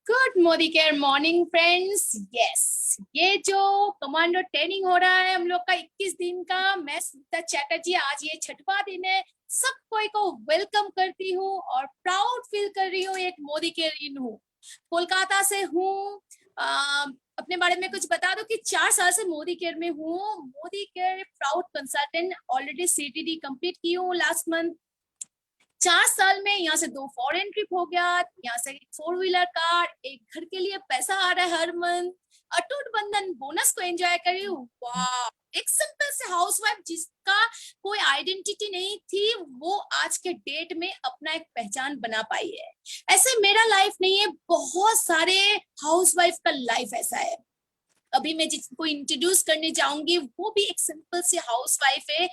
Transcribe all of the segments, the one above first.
Good Modicare morning friends. Yes, ये जो commando training हो रहा है हम लोग का 21 दिन का, मैं सुनीता चैटर्जी, आज ये छठवां दिन है। सब कोई को वेलकम करती हूँ और प्राउड फील कर रही हूँ, एक मोदी केयर इन हूँ, कोलकाता से हूँ। अपने बारे में कुछ बता दो कि 4 साल से मोदी केयर में हूँ। Modi care proud consultant, already CTD complete की हूँ लास्ट मंथ। 4 साल में यहाँ से 2 फॉरेन ट्रिप हो गया, यहाँ से एक 4 व्हीलर कार, एक घर के लिए पैसा आ रहा है हर मंथ, अटूट बंधन बोनस को एंजॉय कर रही हूँ। वाह, एक सिंपल से हाउसवाइफ जिसका कोई आइडेंटिटी नहीं थी, वो आज के डेट में अपना एक पहचान बना पाई है। ऐसे मेरा लाइफ नहीं है, बहुत सारे हाउसवाइफ का लाइफ ऐसा है। अभी मैं जिसको इंट्रोड्यूस करने जाऊंगी वो भी एक सिंपल सी हाउसवाइफ है।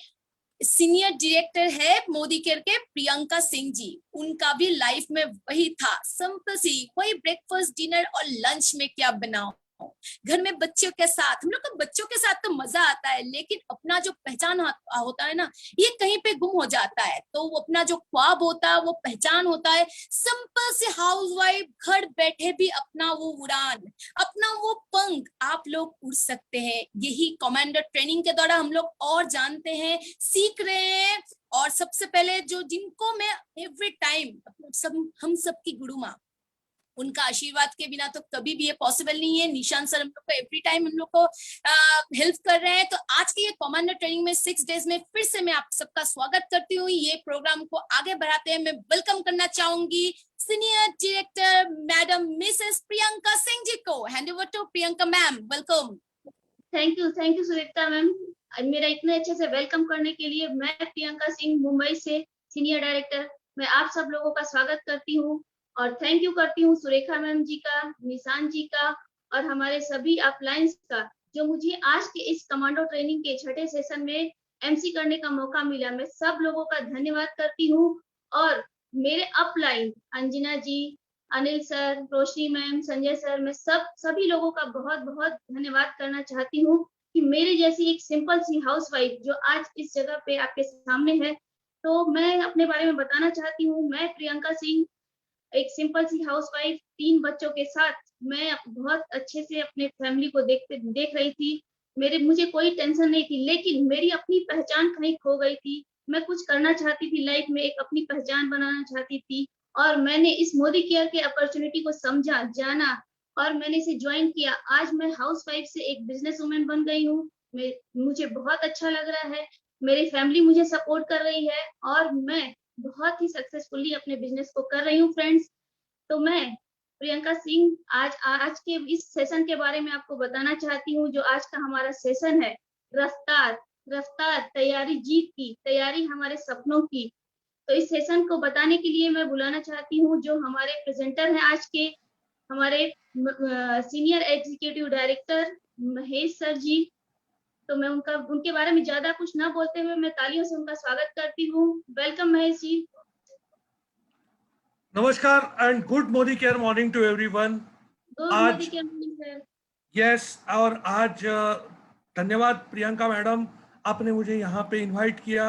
सीनियर डायरेक्टर है मोदी केयर के, प्रियंका सिंह जी। उनका भी लाइफ में वही था, सिंपल सी, वही ब्रेकफास्ट डिनर और लंच में क्या बनाओ, घर में बच्चों के साथ। हम लोग को बच्चों के साथ तो मजा आता है, लेकिन अपना जो पहचान होता है ना, ये कहीं पे गुम हो जाता है। तो वो अपना जो ख्वाब होता है, वो पहचान होता है। सिंपल से हाउसवाइफ घर बैठे भी अपना वो उड़ान, अपना वो पंख आप लोग उड़ सकते हैं। यही कमांडर ट्रेनिंग के द्वारा हम लोग और जानते हैं, सीख रहे हैं। और सबसे पहले जो जिनको मैं एवरी टाइम, हम सबकी गुरु माँ, उनका आशीर्वाद के बिना तो कभी भी ये पॉसिबल नहीं है। निशांत सर हम लोग को एवरी टाइम हम लोग को हेल्प कर रहे हैं। तो आज की ये कमांडर ट्रेनिंग में 6 डेज में फिर से मैं आप सबका स्वागत करती हूँ। ये प्रोग्राम को आगे बढ़ाते हैं, मैं वेलकम करना चाहूंगी senior director madam Mrs Priyanka Singh ji को। Hand over to Priyanka ma'am, welcome. Thank you Sunita ma'am, मेरा इतने अच्छे से वेलकम करने के लिए। मैं प्रियंका सिंह, मुंबई से सीनियर डायरेक्टर, मैं आप सब लोगों का स्वागत करती हूँ और थैंक यू करती हूँ सुरेखा मैम जी का, निशांत जी का और हमारे सभी अपलाइंस का, जो मुझे आज के इस कमांडो ट्रेनिंग के छठे सेशन में एमसी करने का मौका मिला। मैं सब लोगों का धन्यवाद करती हूँ और मेरे अपलाइन अंजना जी, अनिल सर, रोशनी मैम, संजय सर, मैं सभी लोगों का बहुत बहुत धन्यवाद करना चाहती हूँ कि मेरी जैसी एक सिंपल सी हाउसवाइफ जो आज इस जगह पे आपके सामने है। तो मैं अपने बारे में बताना चाहती हूँ। मैं प्रियंका सिंह, एक सिंपल सी हाउसवाइफ, 3 बच्चों के साथ मैं बहुत अच्छे से अपने फैमिली को देख रही थी। मुझे कोई टेंशन नहीं थी, लेकिन मेरी अपनी पहचान कहीं खो गई थी। मैं कुछ करना चाहती थी लाइफ में, एक अपनी पहचान बनाना चाहती थी और मैंने इस मोदी केयर के अपॉर्चुनिटी को समझा, जाना और मैंने इसे ज्वाइन किया। आज मैं हाउसवाइफ से एक बिजनेस वुमेन बन गई हूँ। मुझे बहुत अच्छा लग रहा है, मेरी फैमिली मुझे सपोर्ट कर रही है और मैं बहुत ही सक्सेसफुली अपने बिजनेस को कर रही हूँ फ्रेंड्स। तो मैं प्रियंका सिंह आज आज के इस सेशन के बारे में आपको बताना चाहती हूँ। जो आज का हमारा सेशन है, रफ्तार रफ्तार, तैयारी जीत की, तैयारी हमारे सपनों की। तो इस सेशन को बताने के लिए मैं बुलाना चाहती हूँ जो हमारे प्रेजेंटर हैं आज के, हमारे senior executive director Mahesh sir ji. तो मैं उनके बारे में ज्यादा कुछ ना बोलते हुए मैं तालियों से उनका स्वागत करती हूँ। वेलकम महेश जी। नमस्कार and good Modicare morning to everyone. Good morning sir. Yes, और आज धन्यवाद प्रियंका मैडम, आपने मुझे यहाँ पे इनवाइट किया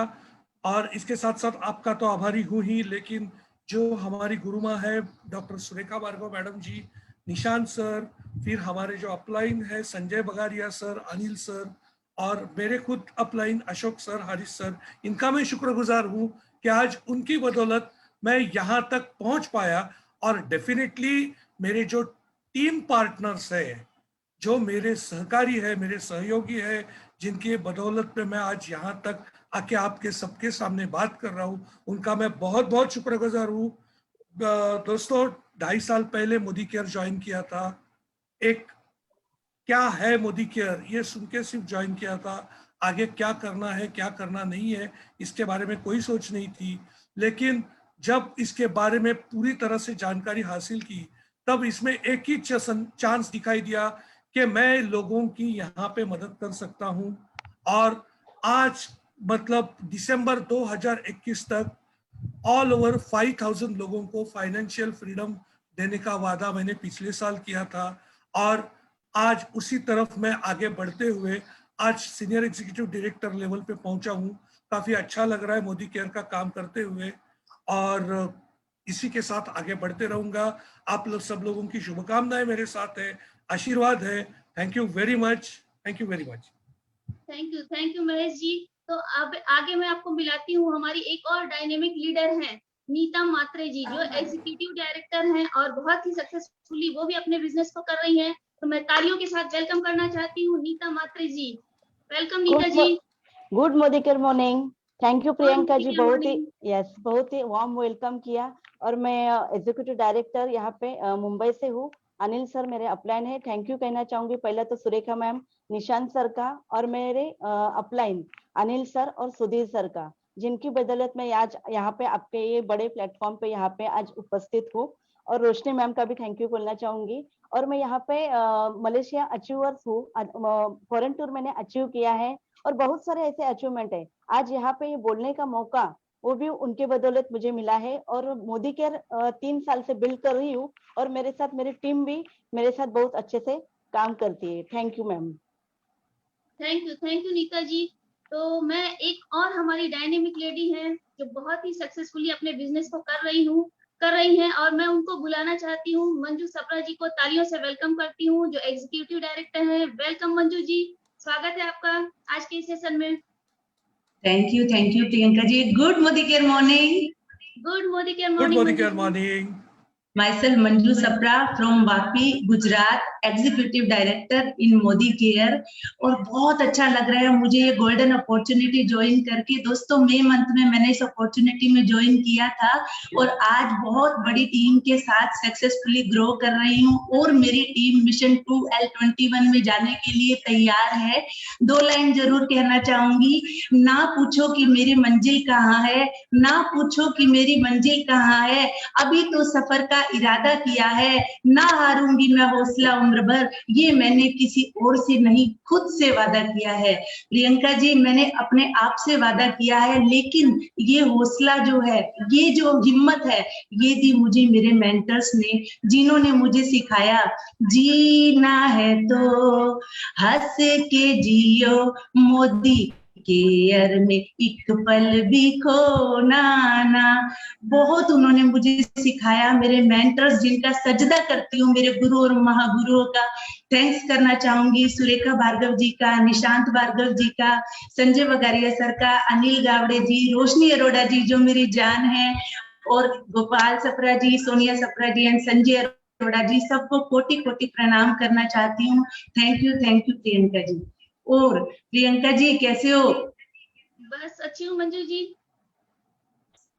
और इसके साथ साथ आपका तो आभारी हूँ ही, लेकिन जो हमारी गुरुमा है डॉक्टर सुरेखा भार्गव मैडम जी, निशांत सर, फिर हमारे जो अपलाइन है संजय बगारिया सर, अनिल सर और मेरे खुद upline Ashok sir, Haris sir, इनका मैं शुक्रगुजार हूँ कि आज उनकी बदौलत मैं यहाँ तक पहुँच पाया। और डेफिनेटली मेरे जो टीम पार्टनर्स है, जो मेरे सहकारी है, मेरे सहयोगी है, जिनकी बदौलत पे मैं आज यहाँ तक आके आपके सबके सामने बात कर रहा हूँ, उनका मैं बहुत बहुत शुक्रगुजार हूँ। दोस्तों, 2.5 साल पहले मोदी केयर ज्वाइन किया था। एक क्या है मोदी केयर ये सुन के सिर्फ ज्वाइन किया था, आगे क्या करना है क्या करना नहीं है इसके बारे में कोई सोच नहीं थी। लेकिन जब इसके बारे में पूरी तरह से जानकारी हासिल की, तब इसमें एक ही चांस दिखाई दिया कि मैं लोगों की यहाँ पे मदद कर सकता हूँ। और आज मतलब दिसंबर 2021 तक ऑल ओवर 5,000 लोगों को फाइनेंशियल फ्रीडम देने का वादा मैंने पिछले साल किया था और आज उसी तरफ मैं आगे बढ़ते हुए आज सीनियर एग्जीक्यूटिव डायरेक्टर लेवल पे पहुंचा हूं। काफी अच्छा लग रहा है मोदी केयर का काम करते हुए और इसी के साथ आगे बढ़ते रहूंगा। आप लोग सब लोगों की शुभकामनाएं मेरे साथ है, आशीर्वाद है। Thank you very much, thank you very much. Thank you Mahesh ji. तो अब आगे मैं आपको मिलाती हूँ, हमारी एक और डायनेमिक लीडर हैं, नीता मात्रे जी, जो एग्जीक्यूटिव डायरेक्टर हैं और बहुत ही सक्सेसफुली वो भी अपने बिजनेस को कर रही हैं। तो मैं तालियों के साथ वेलकम करना चाहती हूँ Neeta Matre ji. Welcome Neeta ji. Good Modicare morning. Thank you Priyanka ji, Good बहुत ही morning. बहुत ही वार्म वेलकम किया। और मैं एग्जीक्यूटिव डायरेक्टर यहाँ पे मुंबई से हूँ। अनिल सर मेरे अपलाइन है, थैंक यू कहना चाहूंगी पहले तो सुरेखा मैम, निशांत सर का, और मेरे अपलाइन अनिल सर और सुधीर सर का, जिनकी बदौलत मैं आज यहाँ पे आपके ये बड़े प्लेटफॉर्म पे यहाँ पे आज उपस्थित हूँ। और रोशनी मैम का भी थैंक यू बोलना चाहूंगी। और मैं यहाँ पे मलेशिया अचीवर्स हूँ, फॉरेन टूर मैंने अचीव किया है और बहुत सारे ऐसे अचीवमेंट है। आज यहाँ पे ये बोलने का मौका वो भी उनके बदौलत मुझे मिला है। और मोदी केयर 3 साल से बिल्ड कर रही हूँ और मेरे साथ मेरी टीम भी मेरे साथ बहुत अच्छे से काम करती है। Thank you ma'am. Thank you Neeta ji. तो मैं एक और हमारी डायनेमिक लेडी हैं जो बहुत ही सक्सेसफुली अपने बिजनेस को कर रही हैं, और मैं उनको बुलाना चाहती हूँ, मंजू सप्रा जी को तालियों से वेलकम करती हूँ, जो एग्जीक्यूटिव डायरेक्टर हैं। वेलकम मंजू जी, स्वागत है आपका आज के सेशन में। Thank you Priyanka ji. Good Modicare morning. Good Modicare good morning morning morning. Myself Manju Sapra from Vapi Gujarat, executive director in Modicare. और बहुत अच्छा लग रहा है मुझे ये गोल्डन अपॉर्चुनिटी ज्वाइन करके। दोस्तों मई मंथ में मैंने इस अपॉर्चुनिटी में ज्वाइन किया था और आज बहुत बड़ी टीम के साथ सक्सेसफुली ग्रो कर रही हूँ और मेरी टीम मिशन 2L21 में जाने के लिए तैयार है। 2 लाइन जरूर कहना चाहूंगी, ना पूछो कि मेरी मंजिल कहाँ है, ना पूछो कि मेरी मंजिल कहाँ है, अभी तो सफर का इरादा किया है, ना हारूंगी मैं हौसला उम्र भर, ये मैंने किसी और से नहीं खुद से वादा किया है। प्रियंका जी मैंने अपने आप से वादा किया है, लेकिन ये हौसला जो है, ये जो हिम्मत है, ये दी मुझे मेरे मेंटर्स ने, जिन्होंने मुझे सिखाया जीना है तो हंस के जियो, मोदी केयर में एक पल भी खोना ना। बहुत उन्होंने मुझे सिखाया, मेरे मेंटर्स जिनका सजदा करती हूँ, मेरे गुरु और महागुरुओं का थैंक्स करना चाहूंगी। सुरेखा भार्गव जी का, निशांत भार्गव जी का, संजय बगारिया सर का, अनिल गावड़े जी, रोशनी अरोड़ा जी जो मेरी जान है, और गोपाल सप्रा जी, सोनिया सप्रा जी एंड संजय अरोड़ा जी, सबको कोटि कोटि प्रणाम करना चाहती हूँ। थैंक यू प्रियंका जी। और प्रियंका जी कैसे हो? बस अच्छी हूँ मंजू जी।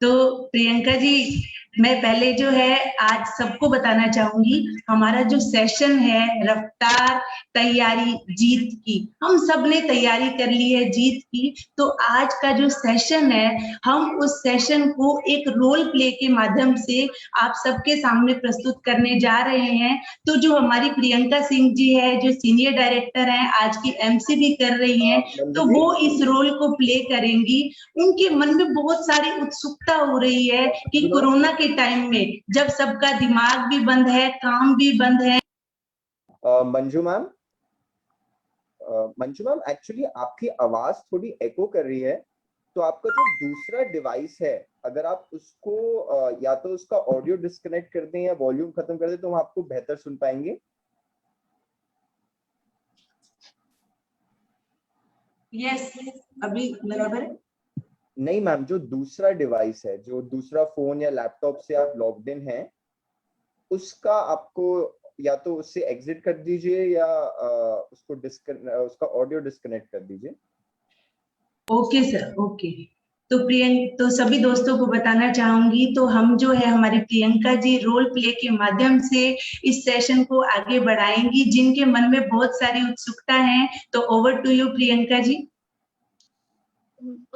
तो प्रियंका जी मैं पहले जो है आज सबको बताना चाहूंगी, हमारा जो सेशन है रफ्तार तैयारी जीत की, हम सब ने तैयारी कर ली है जीत की। तो आज का जो सेशन है, हम उस सेशन को एक रोल प्ले के माध्यम से आप सबके सामने प्रस्तुत करने जा रहे हैं। तो जो हमारी प्रियंका सिंह जी है, जो सीनियर डायरेक्टर हैं, आज की एमसी भी कर रही हैं, तो वो इस रोल को प्ले करेंगी। उनके मन में बहुत सारी उत्सुकता हो रही है कि कोरोना के टाइम में जब सबका दिमाग भी बंद है, काम भी बंद है। मंजू मैम एक्चुअली आपकी आवाज थोड़ी एको कर रही है, तो आपका जो दूसरा डिवाइस है अगर आप उसको या तो उसका ऑडियो डिस्कनेक्ट कर दें या वॉल्यूम खत्म कर दें तो हम आपको बेहतर सुन पाएंगे। यस, अभी बराबर है? नहीं मैम, जो दूसरा डिवाइस है, जो दूसरा फोन या लैपटॉप से आप लॉग्ड इन हैं, उसका आपको या तो उससे एग्जिट कर दीजिए या उसका ऑडियो डिस्कनेक्ट कर दीजिए। Okay sir, okay. तो सभी दोस्तों को बताना चाहूंगी, तो हम जो है हमारी प्रियंका जी रोल प्ले के माध्यम से इस सेशन को आगे बढ़ाएंगी, जिनके मन में बहुत सारी उत्सुकता है। तो over to you Priyanka ji.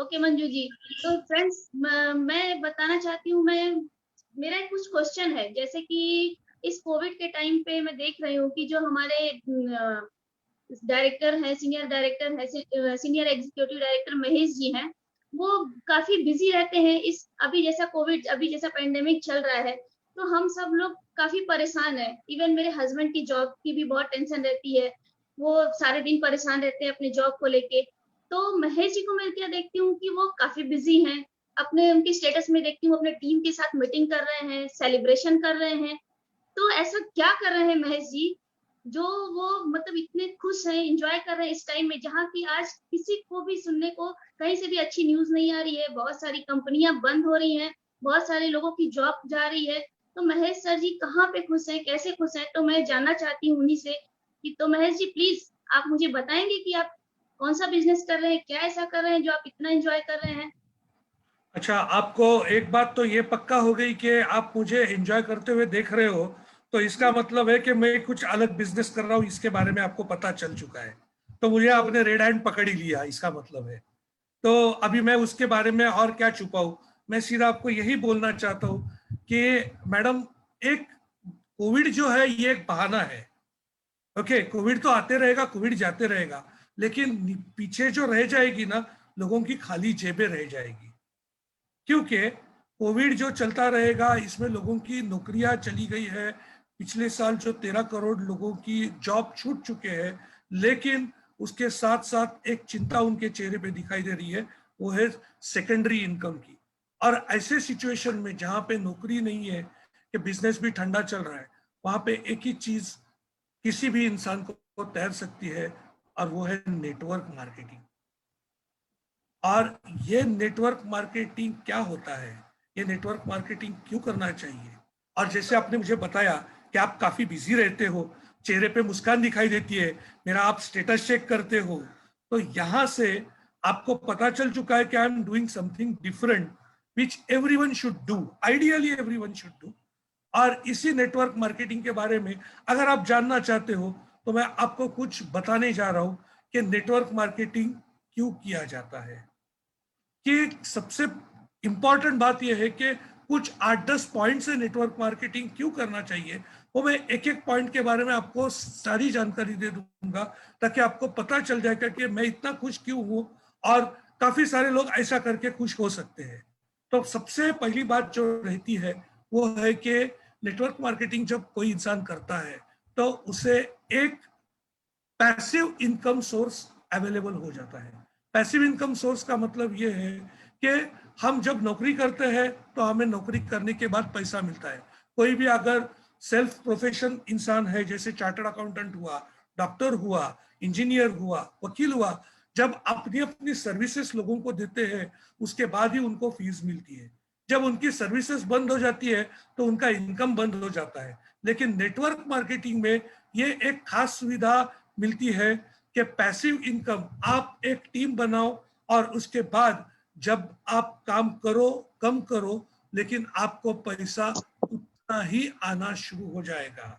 Okay Manju ji. तो फ्रेंड्स मैं बताना चाहती हूँ, मेरा कुछ क्वेश्चन है। जैसे कि इस कोविड के टाइम पे मैं देख रही हूँ कि जो हमारे डायरेक्टर है, सीनियर डायरेक्टर है, senior executive director Mahesh ji हैं, वो काफी बिजी रहते हैं। इस अभी जैसा पेंडेमिक चल रहा है, तो हम सब लोग काफी परेशान है। इवन मेरे हस्बैंड की जॉब की भी बहुत टेंशन रहती है, वो सारे दिन परेशान रहते हैं अपने जॉब को लेके। तो महेश जी को मैं क्या देखती हूँ कि वो काफी बिजी हैं, अपने उनके स्टेटस में देखती हूँ अपने टीम के साथ मीटिंग कर रहे हैं, सेलिब्रेशन कर रहे हैं। तो ऐसा क्या कर रहे हैं महेश जी जो वो मतलब इतने खुश हैं, एंजॉय कर रहे हैं इस टाइम में, जहाँ की आज किसी को भी सुनने को कहीं से भी अच्छी न्यूज नहीं आ रही है, बहुत सारी कंपनियां बंद हो रही हैं, बहुत सारे लोगों की जॉब जा रही है। तो महेश सर जी कहाँ पे खुश हैं, कैसे खुश हैं? तो मैं जानना चाहती हूँ उन्हीं से कि तो महेश जी प्लीज आप मुझे बताएंगे कि आप कौन सा बिजनेस कर रहे हैं, क्या ऐसा कर रहे हैं जो आप इतना एंजॉय कर रहे हैं? अच्छा, आपको एक बात तो ये पक्का हो गई कि आप मुझे एंजॉय करते हुए देख रहे हो, तो इसका मतलब है कि मैं कुछ अलग बिजनेस कर रहा हूँ, इसके बारे में आपको पता चल चुका है। तो मुझे आपने रेड हैंड पकड़ ही लिया, इसका मतलब है। तो अभी मैं उसके बारे में और क्या छुपाऊं, मैं सीधा आपको यही बोलना चाहता हूं कि मैडम, एक कोविड जो है ये एक बहाना है। ओके, कोविड तो आते रहेगा, कोविड जाते रहेगा, लेकिन पीछे जो रह जाएगी ना, लोगों की खाली जेबें रह जाएगी। क्योंकि कोविड जो चलता रहेगा, इसमें लोगों की नौकरियां चली गई है। पिछले साल जो 13 करोड़ लोगों की जॉब छूट चुके हैं, लेकिन उसके साथ साथ एक चिंता उनके चेहरे पे दिखाई दे रही है, वो है सेकेंडरी इनकम की। और ऐसे सिचुएशन में जहां पे नौकरी नहीं है, कि बिजनेस भी ठंडा चल रहा है, वहां पे एक ही चीज किसी भी इंसान को तैर सकती है, और वो है नेटवर्क मार्केटिंग। और ये नेटवर्क मार्केटिंग क्या होता है, ये नेटवर्क मार्केटिंग क्यों करना चाहिए? और जैसे आपने मुझे बताया कि आप काफी बिजी रहते हो, चेहरे पे मुस्कान दिखाई देती है, मेरा आप स्टेटस चेक करते हो, तो यहां से आपको पता चल चुका है कि I am doing something different which everyone should do, ideally everyone should do. और इसी नेटवर्क मार्केटिंग के बारे में अगर आप जानना चाहते हो, तो मैं आपको कुछ बताने जा रहा हूं कि नेटवर्क मार्केटिंग क्यों किया जाता है। कि सबसे इंपॉर्टेंट बात यह है कि कुछ 8-10 पॉइंट से नेटवर्क मार्केटिंग क्यों करना चाहिए, वो मैं एक एक पॉइंट के बारे में आपको सारी जानकारी दे दूंगा, ताकि आपको पता चल जाएगा कि मैं इतना खुश क्यों हूं, और काफी सारे लोग ऐसा करके खुश हो सकते हैं। तो सबसे पहली बात जो रहती है वो है कि नेटवर्क मार्केटिंग जब कोई इंसान करता है, तो उसे एक पैसिव इनकम सोर्स अवेलेबल हो जाता है। पैसिव इनकम सोर्स का मतलब ये है कि हम जब नौकरी करते हैं तो हमें नौकरी करने के बाद पैसा मिलता है। कोई भी अगर सेल्फ प्रोफेशन इंसान है, जैसे चार्टर्ड अकाउंटेंट हुआ, डॉक्टर हुआ, इंजीनियर हुआ, वकील हुआ, जब अपनी अपनी सर्विसेज लोगों को देते हैं, उसके बाद ही उनको फीस मिलती है। जब उनकी सर्विसेज बंद हो जाती है तो उनका इनकम बंद हो जाता है। लेकिन नेटवर्क मार्केटिंग में ये एक खास सुविधा मिलती है कि पैसिव इनकम, आप एक टीम बनाओ और उसके बाद जब आप काम करो, कम करो, लेकिन आपको पैसा उतना ही आना शुरू हो जाएगा।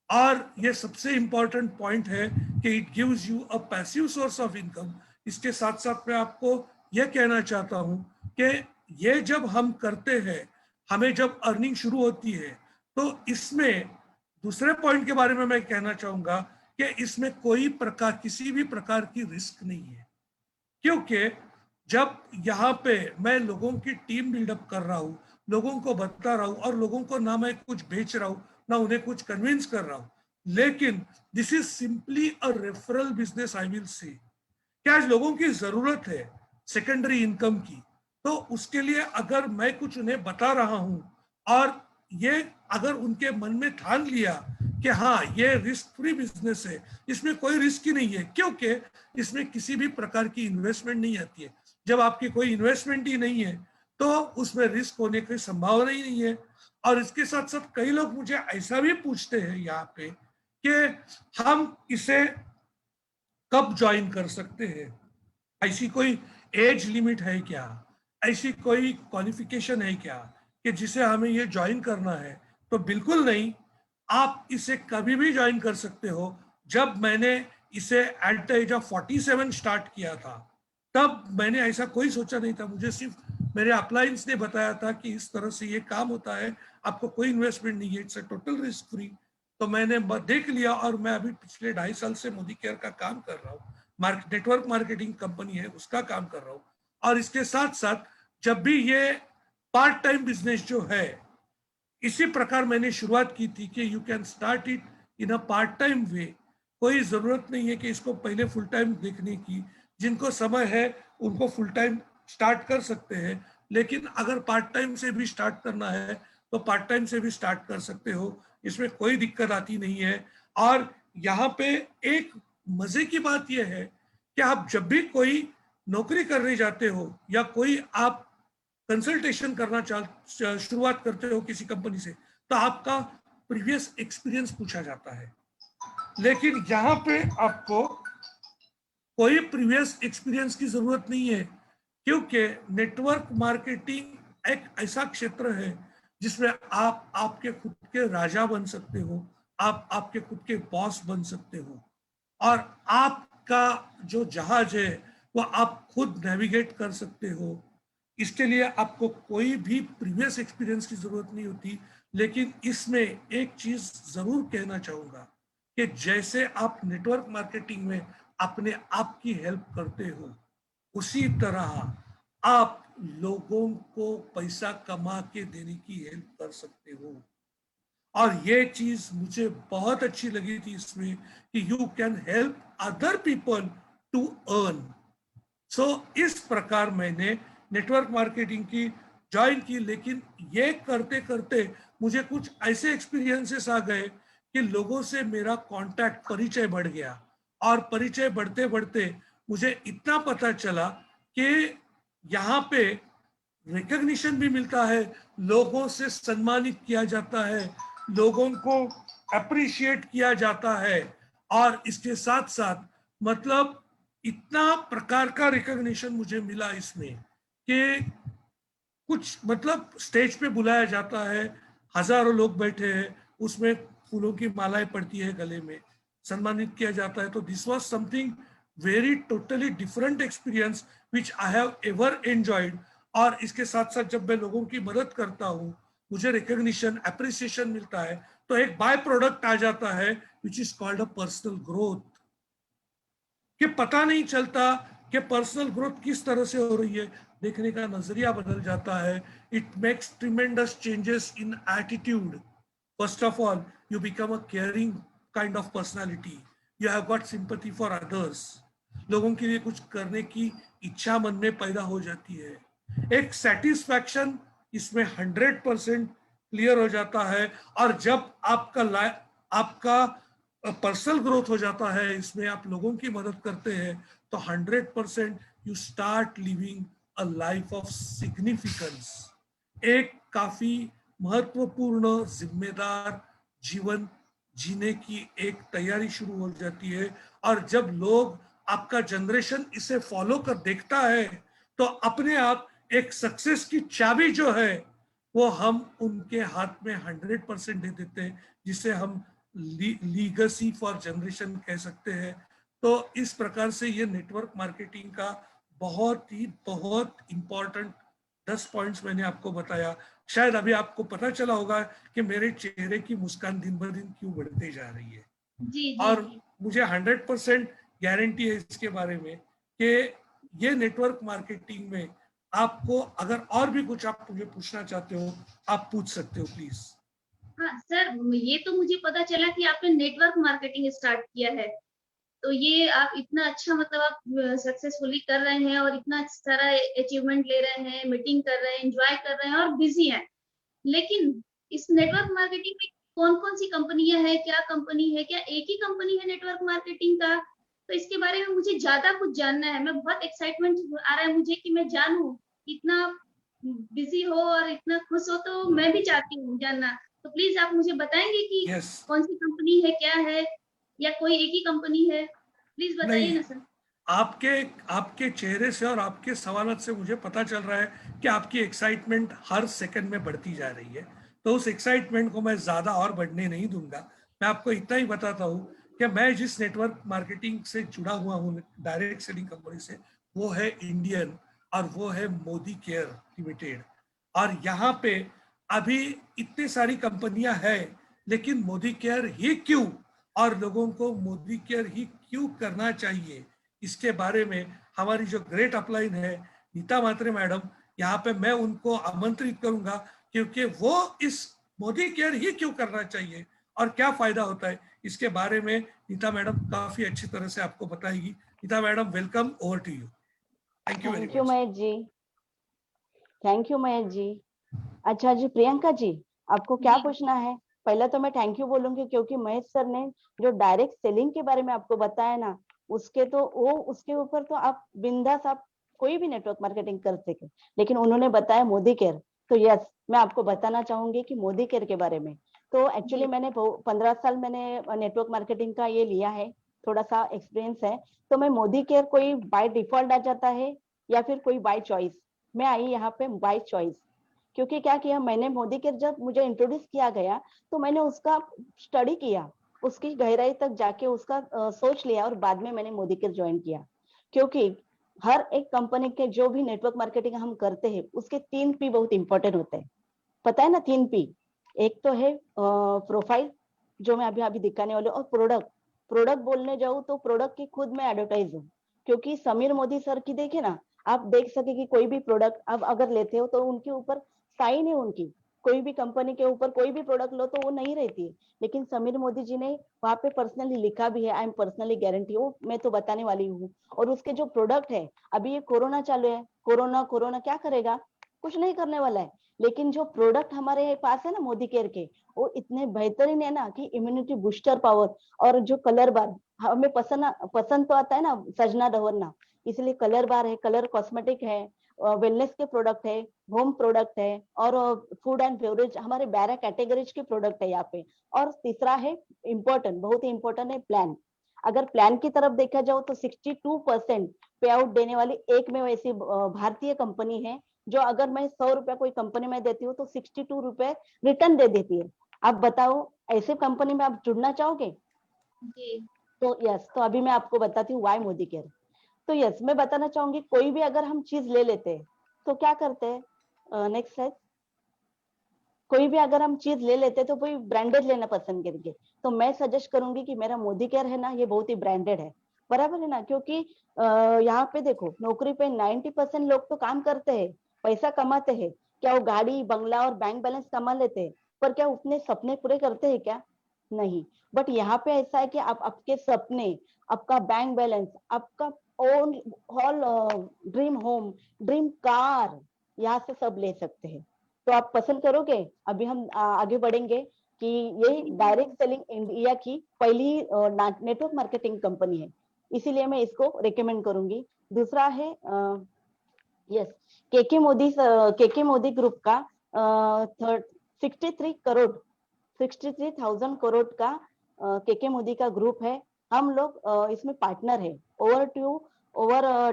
और ये सबसे इंपॉर्टेंट पॉइंट है कि it gives you a passive source of income. इसके साथ साथ मैं आपको यह कहना चाहता हूं कि ये जब हम करते हैं, हमें जब अर्निंग शुरू होती है, तो इसमें दूसरे पॉइंट के बारे में मैं कहना चाहूंगा कि इसमें कोई प्रकार, किसी भी प्रकार की रिस्क नहीं है। क्योंकि जब यहाँ पे मैं लोगों की टीम बिल्डअप कर रहा हूँ, लोगों को बता रहा हूँ, और लोगों को ना मैं कुछ बेच रहा हूँ, ना उन्हें कुछ कन्विंस कर रहा हूँ, लेकिन this is simply a referral business, I will say. क्या आज लोगों की जरूरत है सेकेंडरी इनकम की, तो उसके लिए अगर मैं कुछ उन्हें बता रहा हूं, और ये अगर उनके मन में ठान लिया कि हाँ ये रिस्क फ्री बिजनेस है, इसमें कोई रिस्क ही नहीं है, क्योंकि इसमें किसी भी प्रकार की इन्वेस्टमेंट नहीं आती है। जब आपकी कोई इन्वेस्टमेंट ही नहीं है तो उसमें रिस्क होने की संभावना ही नहीं है। और इसके साथ साथ कई लोग मुझे ऐसा भी पूछते हैं यहाँ पे कि हम इसे कब ज्वाइन कर सकते हैं, ऐसी कोई एज लिमिट है क्या, ऐसी कोई क्वालिफिकेशन है क्या कि जिसे हमें ये ज्वाइन करना है? तो बिल्कुल नहीं, आप इसे कभी भी ज्वाइन कर सकते हो। जब मैंने इसे at the age of 47 start किया था, तब मैंने ऐसा कोई सोचा नहीं था। मुझे सिर्फ मेरे अपलाइंस ने बताया था कि इस तरह से ये काम होता है, आपको कोई इन्वेस्टमेंट नहीं है, it's a total risk free. तो मैंने देख लिया, और मैं अभी पिछले 2.5 साल से मोदी केयर का काम कर रहा हूँ, नेटवर्क मार्केटिंग कंपनी है उसका काम कर रहा हूँ। और इसके साथ साथ जब भी ये पार्ट टाइम बिजनेस जो है, इसी प्रकार मैंने शुरुआत की थी कि you can start it in a part time way. कोई जरूरत नहीं है कि इसको पहले फुल टाइम देखने की। जिनको समय है उनको फुल टाइम स्टार्ट कर सकते हैं, लेकिन अगर पार्ट टाइम से भी स्टार्ट करना है तो पार्ट टाइम से भी स्टार्ट कर सकते हो, इसमें कोई दिक्कत आती नहीं है। और यहाँ पे एक मजे की बात यह है कि आप जब भी कोई नौकरी करने जाते हो या कोई आप कंसल्टेशन करना शुरुआत करते हो किसी कंपनी से, तो आपका प्रीवियस एक्सपीरियंस पूछा जाता है। लेकिन यहाँ पे आपको कोई प्रीवियस एक्सपीरियंस की जरूरत नहीं है, क्योंकि नेटवर्क मार्केटिंग एक ऐसा क्षेत्र है जिसमें आप आपके खुद के राजा बन सकते हो, आप आपके खुद के बॉस बन सकते हो, और आपका जो जहाज है वो आप खुद नेविगेट कर सकते हो। इसके लिए आपको कोई भी प्रीवियस एक्सपीरियंस की जरूरत नहीं होती। लेकिन इसमें एक चीज जरूर कहना चाहूंगा कि जैसे आप नेटवर्क मार्केटिंग में अपने आप की हेल्प करते हो, उसी तरह आप लोगों को पैसा कमा के देने की हेल्प कर सकते हो। और ये चीज मुझे बहुत अच्छी लगी थी इसमें कि you can help other people to earn. So इस प्रकार मैंने नेटवर्क मार्केटिंग की ज्वाइन की। लेकिन ये करते करते मुझे कुछ ऐसे एक्सपीरियंसेस आ गए कि लोगों से मेरा कांटेक्ट, परिचय बढ़ गया, और परिचय बढ़ते बढ़ते मुझे इतना पता चला कि यहाँ पे रिकॉग्निशन भी मिलता है, लोगों से सम्मानित किया जाता है, लोगों को अप्रिशिएट किया जाता है। और इसके साथ साथ मतलब इतना प्रकार का रिकॉग्निशन मुझे मिला इसमें कि कुछ मतलब स्टेज पे बुलाया जाता है, हजारों लोग बैठे हैं, उसमें फूलों की मालाएं पड़ती है गले में, सम्मानित किया जाता है। तो this was something very totally different experience which I have ever enjoyed. और इसके साथ साथ जब मैं लोगों की मदद करता हूँ, मुझे रिकॉग्निशन, अप्रिसिएशन मिलता है, तो एक बाय प्रोडक्ट आ जाता है which is called a personal growth, कि पता नहीं चलता कि पर्सनल ग्रोथ किस तरह से हो रही है, देखने का नजरिया बदल जाता है। It makes tremendous changes in attitude. First of all, you become a caring kind of personality, you have got sympathy for others, लोगों के लिए कुछ करने की इच्छा मन में पैदा हो जाती है। एक सेटिस्फैक्शन इसमें 100% क्लियर हो जाता है। और जब आपका पर्सनल ग्रोथ हो जाता है, इसमें आप लोगों की मदद करते हैं, तो 100% you start living a life of significance. एक काफी महत्वपूर्ण जिम्मेदार जीवन जीने की एक तैयारी शुरू हो जाती है। और जब लोग, आपका जनरेशन इसे फॉलो कर देखता है, तो अपने आप एक सक्सेस की चाबी जो है वो हम उनके हाथ में 100% दे देते हैं, जिसे हम लीगेसी फॉर जनरेशन कह सकते हैं। तो इस प्रकार से ये नेटवर्क मार्केटिंग का बहुत इंपॉर्टेंट 10 पॉइंट्स मैंने आपको बताया। शायद अभी आपको पता चला होगा कि मेरे चेहरे की मुस्कान दिन ब दिन क्यों बढ़ते जा रही है। जी और जी मुझे 100% गारंटी है इसके बारे में कि ये नेटवर्क मार्केटिंग में आपको अगर और भी कुछ आप मुझे पूछना चाहते हो, आप पूछ सकते हो प्लीज। हाँ सर, ये तो मुझे पता चला कि आपने नेटवर्क मार्केटिंग स्टार्ट किया है, तो ये आप इतना अच्छा मतलब आप सक्सेसफुली कर रहे हैं और इतना सारा अचीवमेंट ले रहे हैं, मीटिंग कर रहे हैं, एंजॉय कर रहे हैं और बिजी हैं। लेकिन इस नेटवर्क मार्केटिंग में कौन कौन सी कंपनियां हैं, क्या कंपनी है, क्या एक ही कंपनी है नेटवर्क मार्केटिंग का? तो इसके बारे में मुझे ज्यादा कुछ जानना है। मैं बहुत एक्साइटमेंट आ रहा है मुझे कि मैं जानूं। इतना बिजी हो और इतना खुश हो तो मैं भी चाहती हूँ जानना। तो प्लीज आप मुझे बताएंगे कि यस। कौन सी कंपनी है, क्या है, या कोई एक ही कंपनी है? प्लीज बताइए नहीं, ना सर। आपके चेहरे से और आपके सवालों से मुझे पता चल रहा है कि आपकी एक्साइटमेंट हर सेकंड में बढ़ती जा रही है। तो उस एक्साइटमेंट को मैं ज्यादा और बढ़ने नहीं दूंगा। मैं आपको इतना ही बताता हूँ कि मैं जिस नेटवर्क मार्केटिंग से जुड़ा हुआ हूँ, डायरेक्ट सेलिंग कंपनी से, वो है इंडियन, और वो है मोदी केयर लिमिटेड। और यहाँ पे अभी इतनी सारी कंपनियां हैं, लेकिन मोदी केयर ही क्यों, और लोगों को मोदी केयर ही क्यों करना चाहिए, इसके बारे में हमारी जो ग्रेट अपलाइन है नीता म्हात्रे मैडम, यहाँ पे मैं उनको आमंत्रित करूंगा, क्योंकि वो इस मोदी केयर ही क्यों करना चाहिए और क्या फायदा होता है, इसके बारे में नीता मैडम काफी अच्छी तरह से आपको बताएगी। Neeta madam, welcome, over to you. Thank you very thank you much. Mahesh ji. Thank you Mahesh ji. अच्छा जी प्रियंका जी, आपको क्या जी। पूछना है? पहले तो मैं थैंक यू बोलूंगी क्योंकि महेश सर ने जो डायरेक्ट सेलिंग के बारे में आपको बताया ना, उसके ऊपर तो आप बिंदास आप कोई भी नेटवर्क मार्केटिंग कर सके, लेकिन उन्होंने बताया मोदी केयर। तो यस, मैं आपको बताना चाहूंगी कि मोदी केयर के बारे में। तो एक्चुअली जी। मैंने 15 साल मैंने नेटवर्क मार्केटिंग का ये लिया है, थोड़ा सा एक्सपीरियंस है। तो मैं मोदी केयर कोई बाय डिफॉल्ट आ जाता है या फिर कोई बाय चॉइस, मैं आई यहाँ पे बाय चॉइस। क्योंकि क्या किया मैंने, मोदी केयर जब मुझे इंट्रोड्यूस किया गया तो मैंने उसका स्टडी किया, उसकी गहराई तक जाके उसका सोच लिया और बाद में मैंने मोदी केयर ज्वाइन किया। क्योंकि हर एक कंपनी के जो भी नेटवर्क मार्केटिंग हम करते हैं उसके 3 P बहुत इंपॉर्टेंट होते हैं, पता है ना 3 P। एक तो है प्रोफाइल, जो मैं अभी अभी दिखाने वाली हूँ, और प्रोडक्ट। प्रोडक्ट बोलने जाऊँ तो प्रोडक्ट की खुद मैं एडवर्टाइज हूँ, क्योंकि समीर मोदी सर की देखे ना, आप देख सके कि कोई भी प्रोडक्ट आप अगर लेते हो तो उनके ऊपर साइन है उनकी, कोई भी कंपनी के ऊपर कोई भी प्रोडक्ट लो तो वो नहीं रहती है, लेकिन समीर मोदी जी ने वहां पे पर्सनली लिखा भी है, आई एम पर्सनली गारंटी, वो मैं तो बताने वाली हूँ। और उसके जो प्रोडक्ट है, अभी ये कोरोना चालू है, कोरोना कोरोना क्या करेगा, कुछ नहीं करने वाला है, लेकिन जो प्रोडक्ट हमारे पास है ना मोदी केयर के, वो इतने बेहतरीन है ना कि इम्यूनिटी बूस्टर पावर, और जो कलर बार हमें पसंद तो आता है ना सजना धवरना, इसलिए कलर बार है, कलर कॉस्मेटिक है, वेलनेस के प्रोडक्ट है, होम प्रोडक्ट है, और फूड एंड बेवरेज हमारे 12 कैटेगरीज के प्रोडक्ट है यहाँ पे। और तीसरा है इम्पोर्टेंट, बहुत ही इंपॉर्टेंट है प्लान। अगर प्लान की तरफ देखा जाओ तो 62% पे आउट देने वाली एक में वैसी भारतीय कंपनी है, जो अगर मैं 100 रुपया कोई कंपनी में देती हूँ तो 62 रुपए रिटर्न दे देती है। आप बताओ, ऐसे कंपनी में आप जुड़ना चाहोगे? जी। तो यस, तो अभी मैं आपको बताती हूँ वाई मोदी केयर। तो यस, मैं बताना चाहूंगी कोई भी अगर हम चीज ले लेते हैं तो क्या करते हैं, नेक्स्ट है, कोई भी अगर हम चीज ले लेते हैं तो कोई ब्रांडेड लेना पसंद करेंगे, तो मैं सजेस्ट करूंगी कि मेरा मोदी केयर है ना, ये बहुत ही ब्रांडेड है, बराबर है ना? क्योंकि यहाँ पे देखो नौकरी पे 90% लोग तो काम करते हैं, पैसा कमाते हैं, क्या वो गाड़ी बंगला और बैंक बैलेंस कमा लेते हैं, पर क्या उतने सपने पूरे करते हैं क्या? नहीं। बट यहाँ पे ऐसा है कि आप आपके सपने, आपका बैंक बैलेंस, आपका own all dream home, dream car, यहाँ से सब ले सकते हैं। तो आप पसंद करोगे? अभी हम आगे बढ़ेंगे कि ये डायरेक्ट सेलिंग इंडिया की पहली नेटवर्क मार्केटिंग कंपनी है, इसीलिए मैं इसको रिकमेंड करूंगी। दूसरा है यस, केके मोदी ग्रुप का 63,000 करोड़ का केके मोदी का ग्रुप है। हम लोग इसमें पार्टनर है। ओवर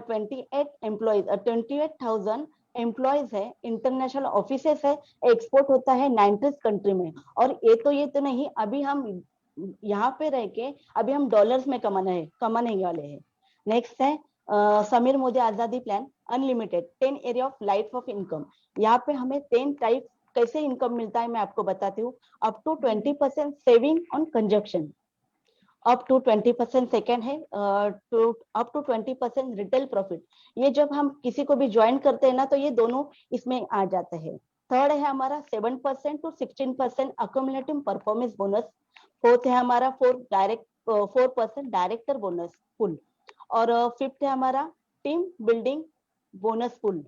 28,000 एम्प्लॉयज है, इंटरनेशनल ऑफिसेस है, एक्सपोर्ट होता है 90 कंट्री में। और ये तो नहीं, अभी हम यहाँ पे रह के अभी हम डॉलर्स में कमाने वाले हैं। नेक्स्ट है समीर मोदी आजादी plan unlimited 10 area of life of income. यहाँ पे हमें 10 टाइप कैसे इनकम मिलता है मैं आपको बताती हूँ। Up to 20% saving on consumption, up to 20% second है, अप टू 20% रिटेल प्रॉफिट। ये जब हम किसी को भी ज्वाइन करते हैं ना तो ये दोनों इसमें आ जाते हैं। थर्ड है हमारा 7% to 16% accumulative performance bonus. Fourth है हमारा 4% डायरेक्टर बोनस पुल। और फिफ्थ है हमारा टीम बिल्डिंग बोनस पुल।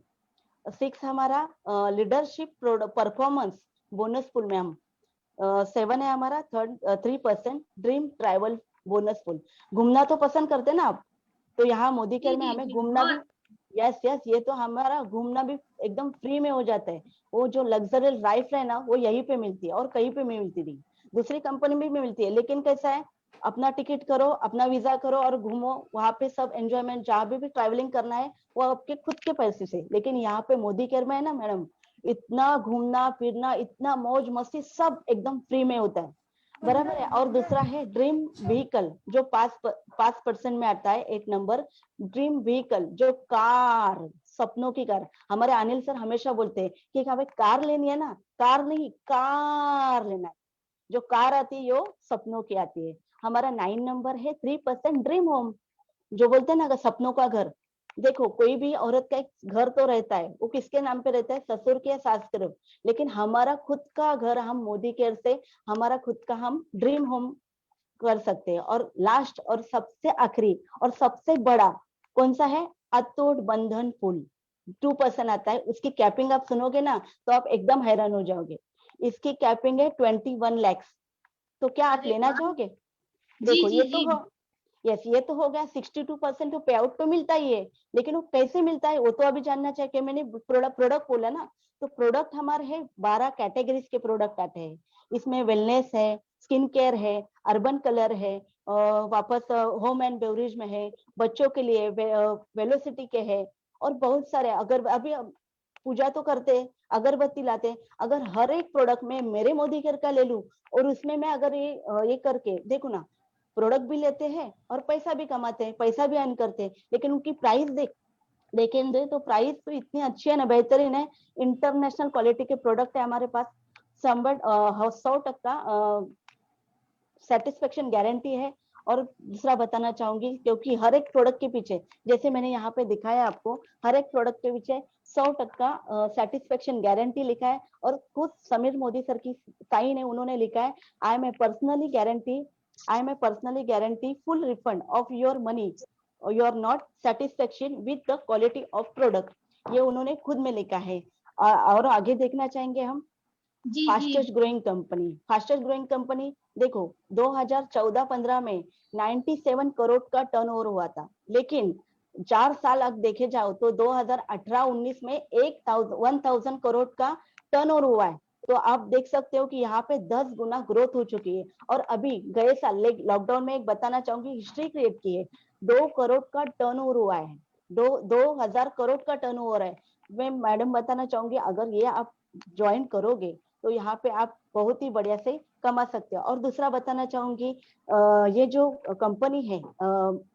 6 हमारा लीडरशिप परफॉर्मेंस बोनस पुल में हम 7 है हमारा 3% ड्रीम ट्रैवल बोनस पुल। घूमना तो पसंद करते ना आप, तो यहाँ मोदी केयर में हमें घूमना भी, यस यस, ये तो हमारा घूमना भी एकदम फ्री में हो जाता है। वो जो लग्जरियस लाइफ है ना वो यहीं पे मिलती है और कहीं पे मिलती नहीं, दूसरी कंपनी में भी मिलती है, लेकिन कैसा है, अपना टिकट करो, अपना वीजा करो और घूमो, वहां पे सब एंजॉयमेंट, जहाँ भी ट्रैवलिंग करना है वो आपके खुद के पैसे से। लेकिन यहाँ पे मोदी केयर में है ना मैडम, इतना घूमना फिरना, इतना मौज मस्ती सब एकदम फ्री में होता है, बराबर है। और दूसरा है ड्रीम व्हीकल, जो 5% में आता है, एक नंबर ड्रीम व्हीकल, जो कार, सपनों की कार। हमारे अनिल सर हमेशा बोलते हैं कि हमें कार लेनी है ना, कार नहीं कार लेना है, जो कार आती है वो सपनों की आती है। हमारा 9 नंबर है 3% ड्रीम होम, जो बोलते हैं ना सपनों का घर। देखो कोई भी औरत का एक घर तो रहता है, वो किसके नाम पे रहता है, ससुर के या सास के, लेकिन हमारा खुद का घर हम मोदी केयर से हमारा खुद का हम ड्रीम होम कर सकते हैं। और लास्ट और सबसे आखिरी और सबसे बड़ा कौन सा है, अतुट बंधन पुल, 2% आता है, उसकी कैपिंग आप सुनोगे ना तो आप एकदम हैरान हो जाओगे। इसकी कैपिंग है 21 lakhs। तो क्या आप अरे लेना वाह। चाहोगे? जी देखो जी ये जी। तो हो, यस ये तो हो गया 62% तो पे आउट तो मिलता ही है, लेकिन वो कैसे मिलता है वो तो अभी जानना चाहिए। कि मैंने प्रोडक्ट बोला ना, तो प्रोडक्ट हमारे है 12 कैटेगरीज के प्रोडक्ट आते हैं। इसमें वेलनेस है, स्किन केयर है, अर्बन कलर है, वापस होम एंड बेवरेज में है, बच्चों के लिए वेलोसिटी के है, और बहुत सारे। अगर अभी पूजा तो करते हैं, अगरबत्ती लाते हैं, अगर हर एक प्रोडक्ट में मेरे मोदी केयर का ले लूं और उसमें मैं अगर ये करके देखो ना, प्रोडक्ट भी लेते हैं और पैसा भी कमाते हैं, पैसा भी अर्न करते हैं, लेकिन उनकी प्राइस देखेंगे तो प्राइस तो इतनी अच्छी है ना, बेहतरीन है। इंटरनेशनल क्वालिटी के प्रोडक्ट है हमारे पास। 100% सेटिस्फेक्शन गारंटी है। और दूसरा बताना चाहूंगी, क्योंकि हर एक प्रोडक्ट के पीछे, जैसे मैंने यहाँ पे दिखाया आपको, हर एक प्रोडक्ट के पीछे 100% सेटिस्फेक्शन गारंटी लिखा है। और खुद समीर मोदी सर की साइन है, उन्होंने लिखा है, I am a personally guarantee full refund of your money your not satisfaction with the quality of product. ये उन्होंने खुद में लिखा है। और आगे देखना चाहेंगे हम, जी जी। Fastest growing company. देखो 2014-15 में 97 करोड़ का टर्नओवर हुआ था, लेकिन 4 साल अब देखे जाओ तो 2018-19 में 1000 करोड़ का टर्नओवर हुआ है। तो आप देख सकते हो कि यहाँ पे 10 गुना ग्रोथ हो चुकी है। और अभी गए साल लॉकडाउन में एक बताना चाहूंगी, हिस्ट्री क्रिएट की है। 2 करोड़ का टर्नओवर हुआ है, 2000 करोड़ का टर्नओवर है। मैं मैडम बताना चाहूंगी, अगर ये आप ज्वाइन करोगे तो यहाँ पे आप बहुत ही बढ़िया से कमा सकते हो। और दूसरा बताना चाहूंगी, ये जो कंपनी है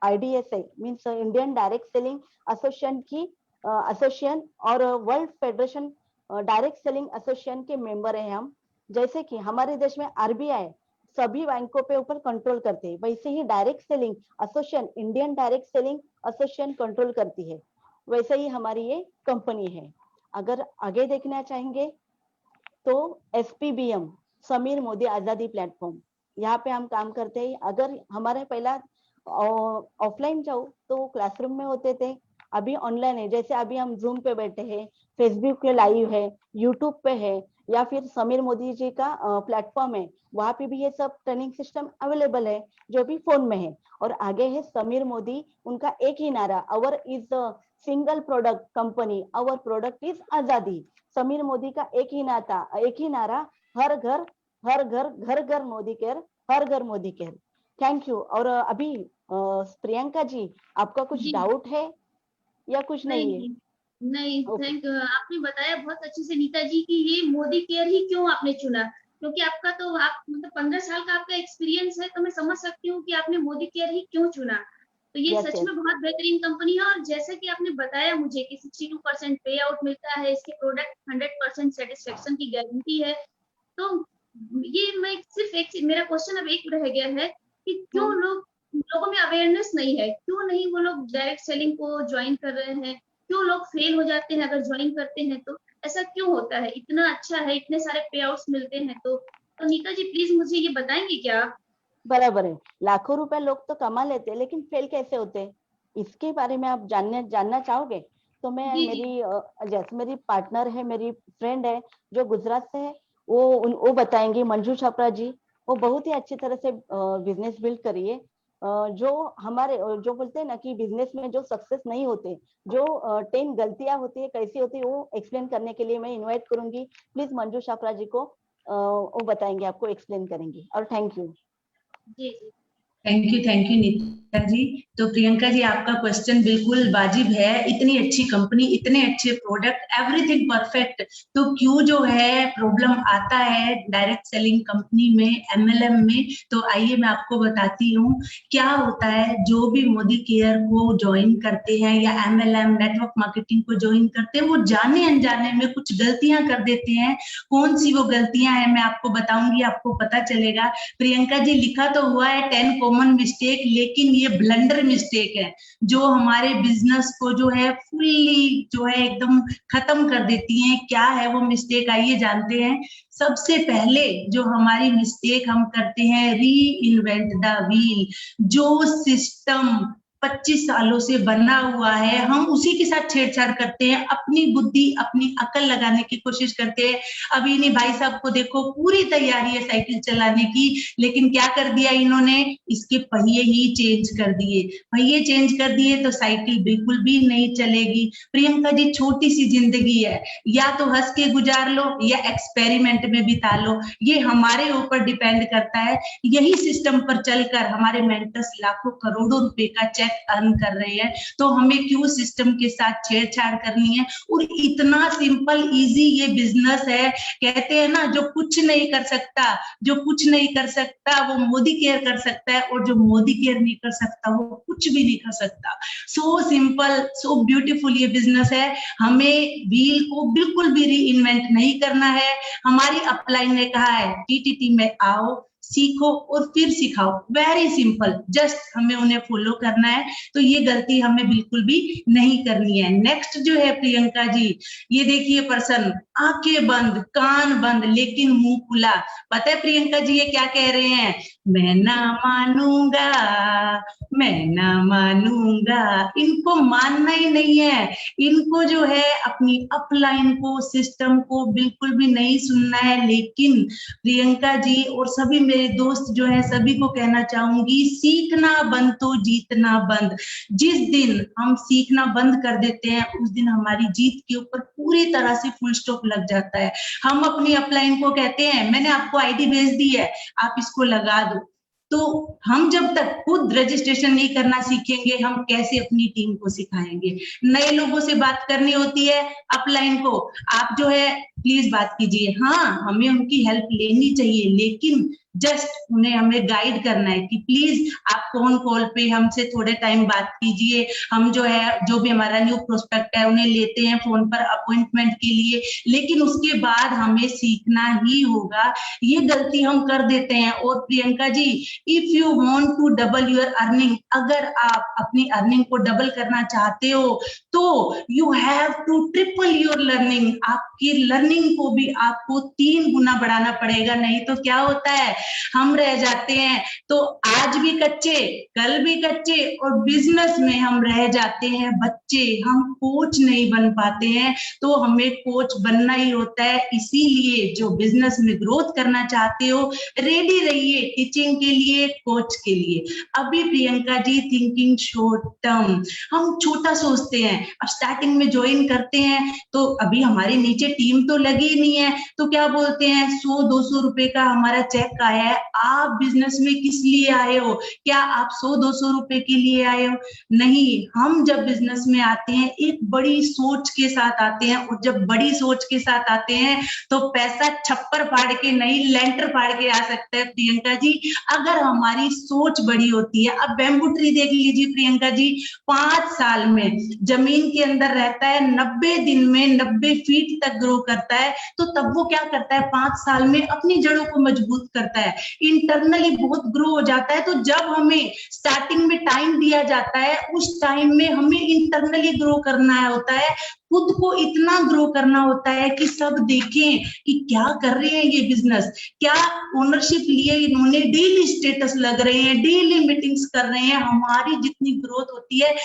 IDSA means Indian direct selling association की एसोसिएशन और world federation direct selling association के मेंबर हैं हम। जैसे कि हमारे देश में RBI सभी बैंकों पे ऊपर कंट्रोल करते हैं, वैसे ही direct selling association, Indian direct selling association control करती है। वैसे ही हमारी ये कंपनी है। अगर आगे देखना चाहेंगे तो SPBM समीर मोदी आजादी प्लेटफॉर्म, यहाँ पे हम काम करते हैं। अगर हमारे पहला ऑफलाइन जाओ तो क्लासरूम में होते थे, अभी ऑनलाइन है। जैसे अभी हम जूम पे बैठे हैं, फेसबुक पे लाइव है, यूट्यूब पे है, या फिर समीर मोदी जी का प्लेटफॉर्म है, वहां पे भी ये सब ट्रेनिंग सिस्टम अवेलेबल है जो भी फोन में है। और आगे है समीर मोदी, उनका एक ही नारा, our is single product company, our product is आजादी। समीर मोदी का एक ही नारा, हर घर मोदी केयर, हर घर मोदी केयर। Thank you. और अभी प्रियंका जी, आपका कुछ जी। डाउट है या कुछ नहीं है? नहीं, Okay. Thank you. आपने बताया बहुत अच्छे से नीता जी कि ये मोदी केयर ही क्यों आपने चुना, क्योंकि आपका तो आप मतलब 15 साल का आपका एक्सपीरियंस है, तो मैं समझ सकती हूँ कि आपने मोदी केयर ही क्यों चुना। तो ये Yes, सच yes. में बहुत बेहतरीन कंपनी है। और जैसे कि आपने बताया मुझे कि 62% पे आउट मिलता है, इसके प्रोडक्ट 100% सेटिस्फेक्शन की गारंटी है। तो ये मैं सिर्फ एक मेरा क्वेश्चन अब एक रह गया है कि क्यों लोगों में अवेयरनेस नहीं है, क्यों नहीं वो लोग डायरेक्ट सेलिंग को ज्वाइन कर रहे हैं, क्यों लोग फेल हो जाते हैं अगर ज्वाइन करते हैं तो? ऐसा क्यों होता है? इतना अच्छा है, इतने सारे पे आउट्स मिलते हैं। तो नीता जी प्लीज मुझे ये बताएंगे क्या? बराबर है, लाखों रुपए लोग तो कमा लेते हैं, लेकिन फेल कैसे होते हैं, इसके बारे में आप जानना चाहोगे? तो मैं जी, जैसे मेरी पार्टनर है, मेरी फ्रेंड है जो गुजरात से है, वो बताएंगी, मंजू छपरा जी। वो बहुत ही अच्छी तरह से बिजनेस बिल्ड करी है। जो हमारे जो बोलते हैं ना कि बिजनेस में जो सक्सेस नहीं होते, जो 10 गलतियां होती है, कैसी होती है, वो एक्सप्लेन करने के लिए मैं इनवाइट करूंगी। प्लीज मंजू छपरा जी को, वो बताएंगे, आपको एक्सप्लेन करेंगे। और थैंक यू। जी जी। Thank you Neeta ji. तो प्रियंका जी, आपका क्वेश्चन बिल्कुल वाजिब है। इतनी अच्छी कंपनी, इतने अच्छे प्रोडक्ट, एवरीथिंग परफेक्ट, तो क्यों जो है प्रॉब्लम आता है डायरेक्ट सेलिंग कंपनी में, MLM में? तो आइए मैं आपको बताती हूँ क्या होता है। जो भी मोदी केयर को ज्वाइन करते हैं या MLM नेटवर्क मार्केटिंग को ज्वाइन करते हैं, वो जाने अनजाने में कुछ गलतियां कर देते हैं। कौन सी वो गलतियां हैं मैं आपको बताऊंगी, आपको पता चलेगा। प्रियंका जी, लिखा तो हुआ है 10 कॉमन मिस्टेक, लेकिन ये ब्लंडर मिस्टेक है जो हमारे बिजनेस को जो है फुल्ली जो है एकदम खत्म कर देती हैं। क्या है वो मिस्टेक, आइए जानते हैं। सबसे पहले जो हमारी मिस्टेक हम करते हैं, री इन्वेंट द व्हील। जो सिस्टम 25 सालों से बना हुआ है, हम उसी के साथ छेड़छाड़ करते हैं, अपनी बुद्धि अपनी अकल लगाने की कोशिश करते हैं। अभी इन्हीं भाई साहब को देखो, पूरी तैयारी है साइकिल चलाने की, लेकिन क्या कर दिया इन्होंने, इसके पहिए ही चेंज कर दिए। पहिए चेंज कर दिए तो साइकिल बिल्कुल भी नहीं चलेगी। प्रियंका जी, छोटी सी जिंदगी है, या तो हंस के गुजार लो या एक्सपेरिमेंट में बिता लो, ये हमारे ऊपर डिपेंड करता है। यही सिस्टम पर चलकर हमारे मेंटर्स लाखों करोड़ों रुपए का चेक अर्न कर रहे हैं, तो हमें क्यों सिस्टम के साथ छेड़छाड़ करनी है। और इतना सिंपल इजी ये बिजनेस है। कहते हैं ना, जो कुछ नहीं कर सकता, जो कुछ नहीं कर सकता वो मोदी केयर कर सकता है, और जो मोदी केयर नहीं कर सकता वो कुछ भी नहीं कर सकता। सो सिंपल, सो ब्यूटीफुल ये बिजनेस है। हमें व्हील को बिल्कुल भी री इन्वेंट नहीं करना है। हमारी अपलाइन ने कहा है, टीटीटी में आओ, सीखो और फिर सिखाओ। वेरी सिंपल, जस्ट हमें उन्हें फॉलो करना है। तो ये गलती हमें बिल्कुल भी नहीं करनी है। नेक्स्ट जो है प्रियंका जी, ये देखिए पर्सन, आंखें बंद कान बंद लेकिन मुंह खुला। पता है प्रियंका जी ये क्या कह रहे हैं, मैं ना मानूंगा, मैं ना मानूंगा। इनको मानना ही नहीं है, इनको जो है अपनी अपलाइन को, सिस्टम को बिल्कुल भी नहीं सुनना है। लेकिन प्रियंका जी और सभी मेरे दोस्त जो है, सभी को कहना चाहूंगी, सीखना बंद तो जीतना बंद। जिस दिन हम सीखना बंद कर देते हैं, उस दिन हमारी जीत के ऊपर पूरी तरह से फुल स्टॉप लग जाता है। हम अपनी अपलाइन को कहते हैं, मैंने आपको आईडी भेज दी है, आप इसको लगा दो। तो हम जब तक खुद रजिस्ट्रेशन नहीं करना सीखेंगे, हम कैसे अपनी टीम को सिखाएंगे। नए लोगों से बात करनी होती है अपलाइन को, आप जो है प्लीज बात कीजिए। हाँ, हमें उनकी हेल्प लेनी चाहिए, लेकिन जस्ट उन्हें हमें गाइड करना है कि प्लीज आप फोन कॉल पे हमसे थोड़े टाइम बात कीजिए। हम जो है, जो भी हमारा न्यू प्रोस्पेक्ट है, उन्हें लेते हैं फोन पर अपॉइंटमेंट के लिए, लेकिन उसके बाद हमें सीखना ही होगा। ये गलती हम कर देते हैं। और Priyanka ji, if you want to double your earning, अगर आप अपनी अर्निंग को डबल करना चाहते हो तो you have to triple your learning. आपकी लर्निंग को भी आपको 3 गुना बढ़ाना पड़ेगा, नहीं तो क्या होता है, हम रह जाते हैं। तो आज भी कच्चे, कल भी कच्चे, और बिजनेस में हम रह जाते हैं बच्चे, हम कोच नहीं बन पाते हैं। तो हमें कोच बनना ही होता है। इसीलिए जो बिजनेस में ग्रोथ करना चाहते हो, रेडी रहिए टीचिंग के लिए, कोच के लिए। अभी Priyanka ji, thinking short term, हम छोटा सोचते हैं। अब स्टार्टिंग में ज्वाइन करते हैं तो अभी हमारे नीचे टीम तो लगी नहीं है, तो क्या बोलते हैं, 100-200 रुपए का हमारा चेक आया है। आप बिजनेस में किस लिए आए हो? क्या आप 100-200 रुपए के लिए आए हो? नहीं, हम जब बिजनेस में आते हैं एक बड़ी सोच के साथ आते हैं, और जब बड़ी सोच के साथ आते हैं तो पैसा छप्पर फाड़ के नहीं, लेंटर फाड़ के आ सकता है प्रियंका जी, अगर हमारी सोच बड़ी होती है। अब बैम्बू ट्री देख लीजिए प्रियंका जी, 5 साल में जमीन के अंदर रहता है, 90 दिन में 90 फीट तक ग्रो करता है। तो तब वो क्या करता है, 5 साल में अपनी जड़ों को मजबूत करता है, इंटरनली बहुत ग्रो हो जाता है। तो जब हमें स्टार्टिंग में टाइम दिया जाता है, उस टाइम में हमें इंटरनली ग्रो करना होता है, खुद को इतना ग्रो करना होता है कि सब देखें कि क्या कर रहे हैं ये बिजनेस, क्या ओनरशिप लिए इन्होंने, डेली स्टेटस लग रहे हैं, डेली मीटिंग्स कर रहे हैं। हमारी जितनी ग्रोथ होती है,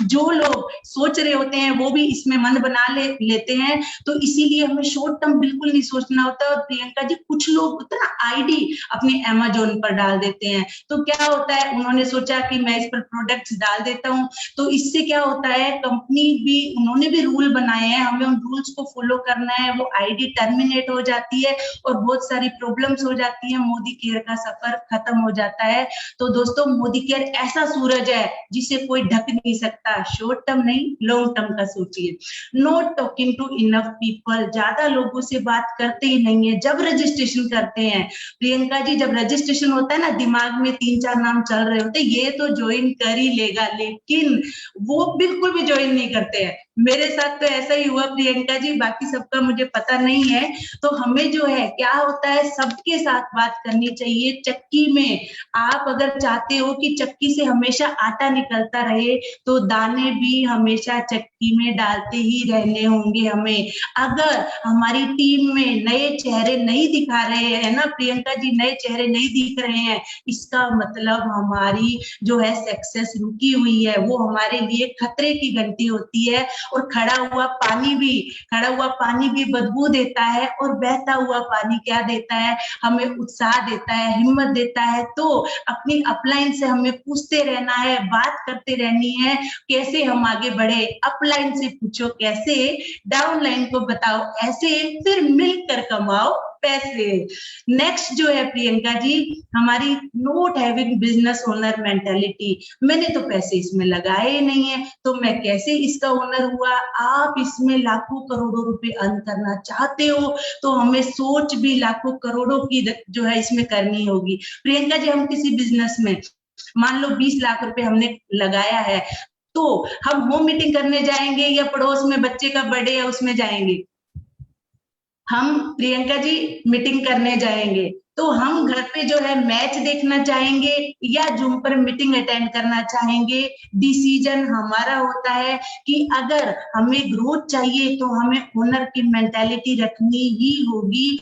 जो लोग सोच रहे होते हैं वो भी इसमें मन बना लेते हैं। तो इसीलिए हमें शॉर्ट टर्म बिल्कुल नहीं सोचना होता। और प्रियंका जी, कुछ लोग होता है ना, आईडी अपने अमेजोन पर डाल देते हैं, तो क्या होता है, उन्होंने सोचा कि मैं इस पर प्रोडक्ट्स डाल देता हूँ, तो इससे क्या होता है, कंपनी भी, उन्होंने भी रूल बनाए हैं, हमें उन रूल्स को फॉलो करना है। वो आईडी टर्मिनेट हो जाती है और बहुत सारी प्रॉब्लम्स हो जाती है, मोदी केयर का सफर खत्म हो जाता है। तो दोस्तों, मोदी केयर ऐसा सूरज है जिसे कोई ढक नहीं सकता। शॉर्ट टर्म नहीं, लॉन्ग टर्म का सोचिए। Not talking to enough people, ज्यादा लोगों से बात करते ही नहीं है। जब रजिस्ट्रेशन करते हैं प्रियंका जी, जब रजिस्ट्रेशन होता है ना, दिमाग में 3-4 नाम चल रहे होते हैं, ये तो ज्वाइन कर ही लेगा, लेकिन वो बिल्कुल भी ज्वाइन नहीं करते हैं। मेरे साथ तो ऐसा ही हुआ प्रियंका जी, बाकी सबका मुझे पता नहीं है। तो हमें जो है, क्या होता है, सबके साथ बात करनी चाहिए। चक्की में आप अगर चाहते हो कि चक्की से हमेशा आटा निकलता रहे, तो दाने भी हमेशा चक्की स्कीमें डालते ही रहने होंगे हमें। अगर हमारी टीम में नए चेहरे नहीं दिखा रहे हैं ना प्रियंका जी, नए चेहरे नहीं दिख रहे हैं, इसका मतलब हमारी जो है सक्सेस रुकी हुई है, वो हमारे लिए खतरे की घंटी होती है। और खड़ा हुआ पानी भी बदबू देता है, और बहता हुआ पानी क्या देता है, हमें उत्साह देता है, हिम्मत देता है। तो अपनी अपलाइन से हमें पूछते रहना है, बात करते रहनी है, कैसे हम आगे बढ़े। अपलाइन से पूछो कैसे, डाउनलाइन को बताओ ऐसे, फिर मिलकर कमाओ पैसे। नेक्स्ट जो है प्रियंका जी, हमारी not having business owner mentality. मैंने तो पैसे इसमें लगाए ही नहीं है, तो मैं कैसे इसका ओनर हुआ। आप इसमें लाखों करोड़ों रुपए अर्न करना चाहते हो, तो हमें सोच भी लाखों करोड़ों की जो है इसमें करनी होगी। प्रियंका जी, हम किसी बिजनेस में मान लो 20 लाख रुपए हमने लगाया है, तो हम होम मीटिंग करने जाएंगे या पड़ोस में बच्चे का बर्थडे है उसमें जाएंगे? हम प्रियंका जी मीटिंग करने जाएंगे, तो हम घर पे जो है मैच देखना चाहेंगे या जूम पर मीटिंग अटेंड करना चाहेंगे। डिसीजन हमारा होता है कि अगर हमें ग्रोथ चाहिए तो हमें ओनर की मेंटालिटी रखनी ही होगी।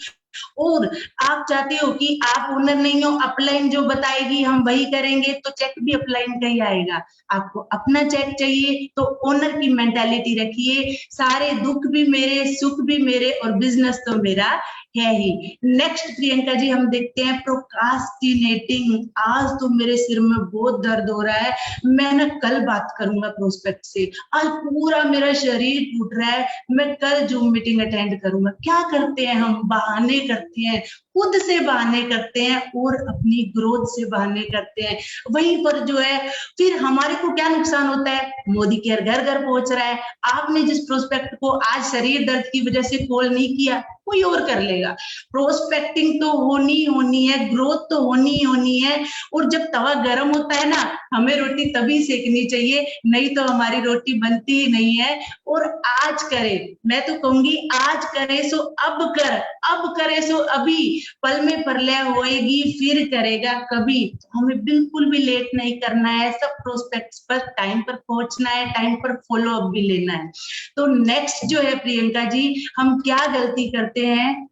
और आप चाहते हो कि आप ओनर नहीं हो, अपलाइन जो बताएगी हम वही करेंगे, तो चेक भी अपलाइन का ही आएगा। आपको अपना चेक चाहिए तो ओनर की मेंटालिटी रखिए, सारे दुख भी मेरे, सुख भी मेरे, और बिजनेस तो मेरा है ही। नेक्स्ट प्रियंका जी हम देखते हैं प्रोक्रास्टिनेटिंग। आज तो मेरे सिर में बहुत दर्द हो रहा है, मैं ना कल बात करूंगा प्रोस्पेक्ट से, आज पूरा मेरा शरीर टूट रहा है, मैं कल जूम मीटिंग अटेंड करूंगा। क्या करते हैं हम, बहाने करते हैं, खुद से बहाने करते हैं और अपनी ग्रोथ से बहाने करते हैं। वहीं पर जो है फिर हमारे को क्या नुकसान होता है, मोदी केयर घर घर पहुंच रहा है। आपने जिस प्रोस्पेक्ट को आज शरीर दर्द की वजह से कॉल नहीं किया, कोई और कर लेगा। प्रोस्पेक्टिंग तो होनी है, ग्रोथ तो होनी है। और जब तवा गर्म होता है ना, हमें रोटी तभी सेकनी चाहिए, नहीं तो हमारी रोटी बनती ही नहीं है। और आज करे, मैं तो कहूंगी आज करे सो अब करे सो अभी, पल में प्रलय होएगी फिर करेगा कभी। हमें बिल्कुल भी लेट नहीं करना है, सब प्रोस्पेक्ट्स पर टाइम पर पहुंचना है, टाइम पर फॉलो अप भी लेना है। तो नेक्स्ट जो है प्रियंका जी, हम क्या गलती करते हैं,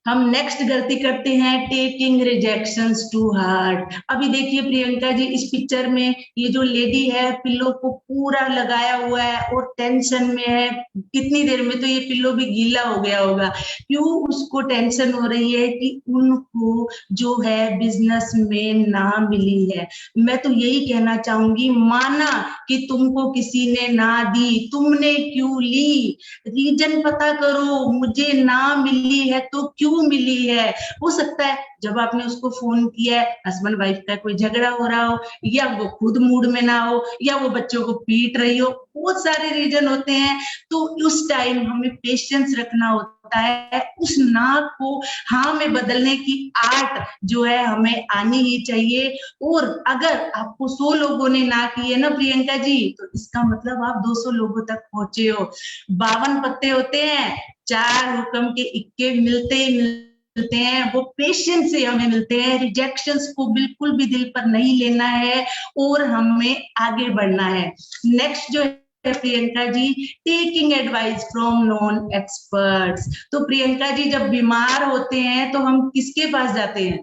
हम नेक्स्ट गलती करते हैं टेकिंग रिजेक्शंस टू हार्ट। अभी देखिए प्रियंका जी, इस पिक्चर में ये जो लेडी है पिल्लो को पूरा लगाया हुआ है और टेंशन में है। कितनी देर में तो ये पिल्लो भी गीला हो गया होगा। क्यों उसको टेंशन हो रही है कि उनको जो है बिजनेस में ना मिली है। मैं तो यही कहना चाहूंगी, माना कि तुमको किसी ने ना दी, तुमने क्यों ली, रीजन पता करो। मुझे ना मिली है तो क्यों मिली है। हो सकता है जब आपने उसको फोन किया है हस्बैंड वाइफ का कोई झगड़ा हो रहा हो, या वो खुद मूड में ना हो, या वो बच्चों को पीट रही हो, बहुत सारे रीजन होते हैं। तो उस टाइम हमें पेशेंस रखना होता है, उस ना को हाँ में बदलने की आर्ट जो है हमें आनी ही चाहिए। और अगर आपको 100 लोगों ने ना की है ना प्रियंका जी, तो इसका मतलब आप 200 लोगों तक पहुंचे हो। 52 पत्ते होते हैं, 4 हुक्म के इक्के मिलते हैं, वो पेशेंस से हमें मिलते हैं। रिजेक्शंस को बिल्कुल भी दिल पर नहीं लेना है और हमें आगे बढ़ना है। नेक्स्ट जो है Priyanka ji, taking advice from non experts. तो प्रियंका जी जब बीमार होते हैं तो हम किसके पास जाते हैं,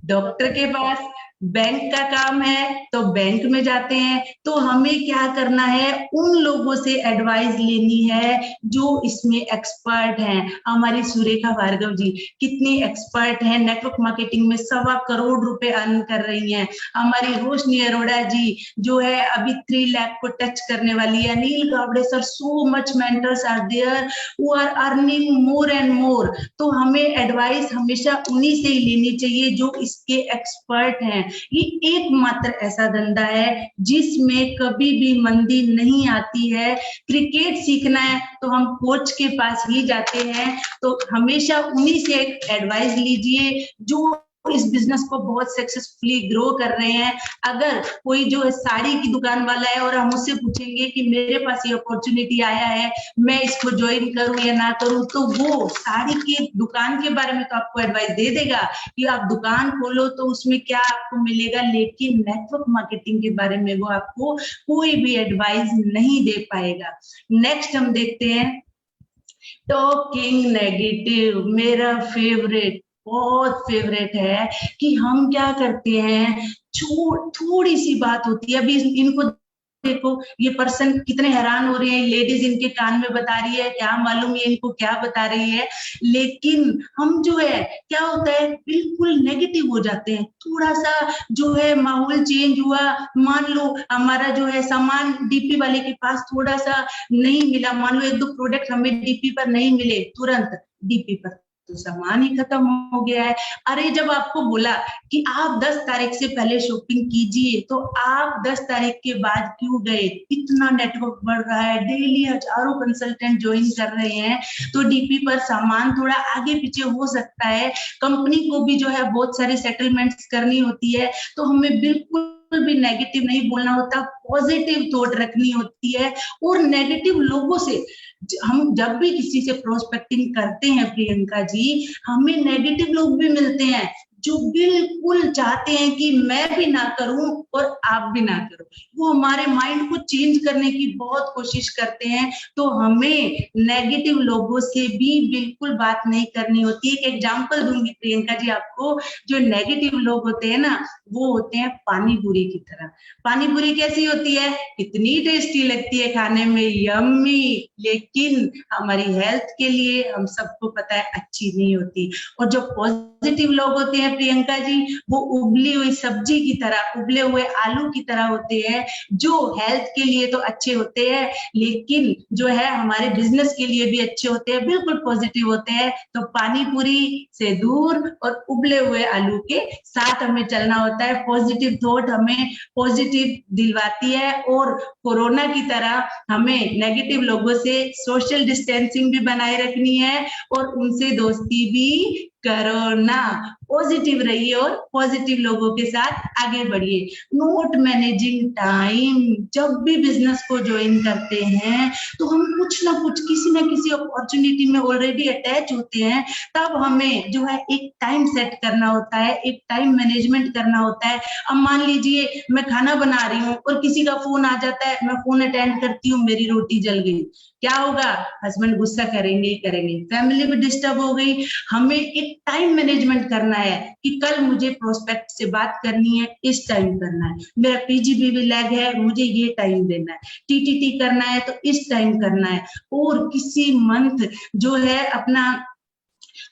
डॉक्टर के पास। बैंक का काम है तो बैंक में जाते हैं। तो हमें क्या करना है, उन लोगों से एडवाइस लेनी है जो इसमें एक्सपर्ट हैं। हमारी सुरेखा भार्गव जी कितनी एक्सपर्ट हैं, नेटवर्क मार्केटिंग में 1.25 करोड़ रुपए अर्न कर रही हैं। हमारी रोशनी अरोड़ा जी जो है अभी 3 लाख को टच करने वाली है। Anil Gawade sir, so much mentors are there who are earning more and more. तो हमें एडवाइस हमेशा उन्हीं से ही लेनी चाहिए जो इसके एक्सपर्ट हैं। ये एकमात्र ऐसा धंधा है जिसमें कभी भी मंदी नहीं आती है। क्रिकेट सीखना है तो हम कोच के पास ही जाते हैं, तो हमेशा उन्हीं से एडवाइस लीजिए जो इस बिजनेस को बहुत सक्सेसफुली ग्रो कर रहे हैं। अगर कोई जो है साड़ी की दुकान वाला है और हम उससे पूछेंगे कि मेरे पास ये अपॉर्चुनिटी आया है, मैं इसको ज्वाइन करूं या ना करूं, तो वो साड़ी की दुकान के बारे में तो आपको एडवाइस दे देगा कि आप दुकान खोलो तो उसमें क्या आपको मिलेगा, लेकिन नेटवर्क मार्केटिंग के बारे में वो आपको कोई भी एडवाइस नहीं दे पाएगा। नेक्स्ट हम देखते हैं टॉकिंग नेगेटिव। मेरा फेवरेट, बहुत फेवरेट है कि हम क्या करते हैं, थोड़ी सी बात होती है, अभी इनको देखो ये पर्सन कितने हैरान हो रहे हैं, लेडीज इनके कान में बता रही है, क्या मालूम ये इनको क्या बता रही है, लेकिन हम जो है क्या होता है बिल्कुल नेगेटिव हो जाते हैं। थोड़ा सा जो है माहौल चेंज हुआ, मान लो हमारा जो है सामान डीपी वाले के पास थोड़ा सा नहीं मिला, मान लो 1-2 प्रोडक्ट हमें डीपी पर नहीं मिले, तुरंत डीपी पर तो सामान ही खत्म हो गया है। अरे जब आपको बोला कि आप 10 तारीख से पहले शॉपिंग कीजिए, तो आप 10 तारीख के बाद क्यों गए? इतना नेटवर्क बढ़ रहा है, डेली हजारों कंसल्टेंट ज्वाइन कर रहे हैं, तो डीपी पर सामान थोड़ा आगे पीछे हो सकता है, कंपनी को भी जो है बहुत सारी सेटलमेंट्स करनी होती है, तो हमें बिल्कुल भी नेगेटिव नहीं बोलना होता, पॉजिटिव थॉट रखनी होती है। और नेगेटिव लोगों से हम जब भी किसी से प्रोस्पेक्टिंग करते हैं प्रियंका जी, हमें नेगेटिव लोग भी मिलते हैं जो बिल्कुल चाहते हैं कि मैं भी ना करूं और आप भी ना करो, वो हमारे माइंड को चेंज करने की बहुत कोशिश करते हैं। तो हमें नेगेटिव लोगों से भी बिल्कुल बात नहीं करनी होती है। एक एग्जांपल दूंगी प्रियंका जी आपको, जो नेगेटिव लोग होते हैं ना, वो होते हैं पानी पूरी की तरह। पानी पूरी कैसी होती है? इतनी टेस्टी लगती है खाने में, यम्मी, लेकिन हमारी हेल्थ के लिए हम सबको पता है अच्छी नहीं होती। और जो पॉजिटिव लोग होते हैं प्रियंका जी, वो उबली हुई सब्जी की तरह, उबले हुए आलू की तरह होते हैं, जो हेल्थ के लिए तो अच्छे होते हैं, लेकिन जो है हमारे बिजनेस के लिए भी अच्छे होते हैं, बिल्कुल पॉजिटिव होते हैं। तो पानी पूरी से दूर और उबले हुए आलू के साथ हमें चलना होता है। पॉजिटिव थॉट हमें पॉजिटिव दिलवाती है, और कोरोना की तरह हमें नेगेटिव लोगों से सोशल डिस्टेंसिंग भी बनाए रखनी है, और उनसे दोस्ती भी करो ना। पॉजिटिव रहिए और पॉजिटिव लोगों के साथ आगे बढ़िए। Note managing time. जब भी बिजनेस को ज्वाइन करते हैं तो हम कुछ ना कुछ किसी ना किसी अपॉर्चुनिटी में ऑलरेडी अटैच होते हैं, तब हमें जो है एक टाइम सेट करना होता है, एक टाइम मैनेजमेंट करना होता है। अब मान लीजिए मैं खाना बना रही हूँ और किसी का फोन आ जाता है, मैं फोन अटेंड करती हूँ, मेरी रोटी जल गई, क्या होगा? हस्बैंड गुस्सा करेंगे ही करेंगे, फैमिली भी डिस्टर्ब हो गई। हमें एक टाइम मैनेजमेंट करना है कि कल मुझे प्रोस्पेक्ट से बात करनी है, इस टाइम करना है, मेरा पीजीबीवी लैग है, मुझे ये टाइम देना है, टीटीटी करना है तो इस टाइम करना है। और किसी मंथ जो है अपना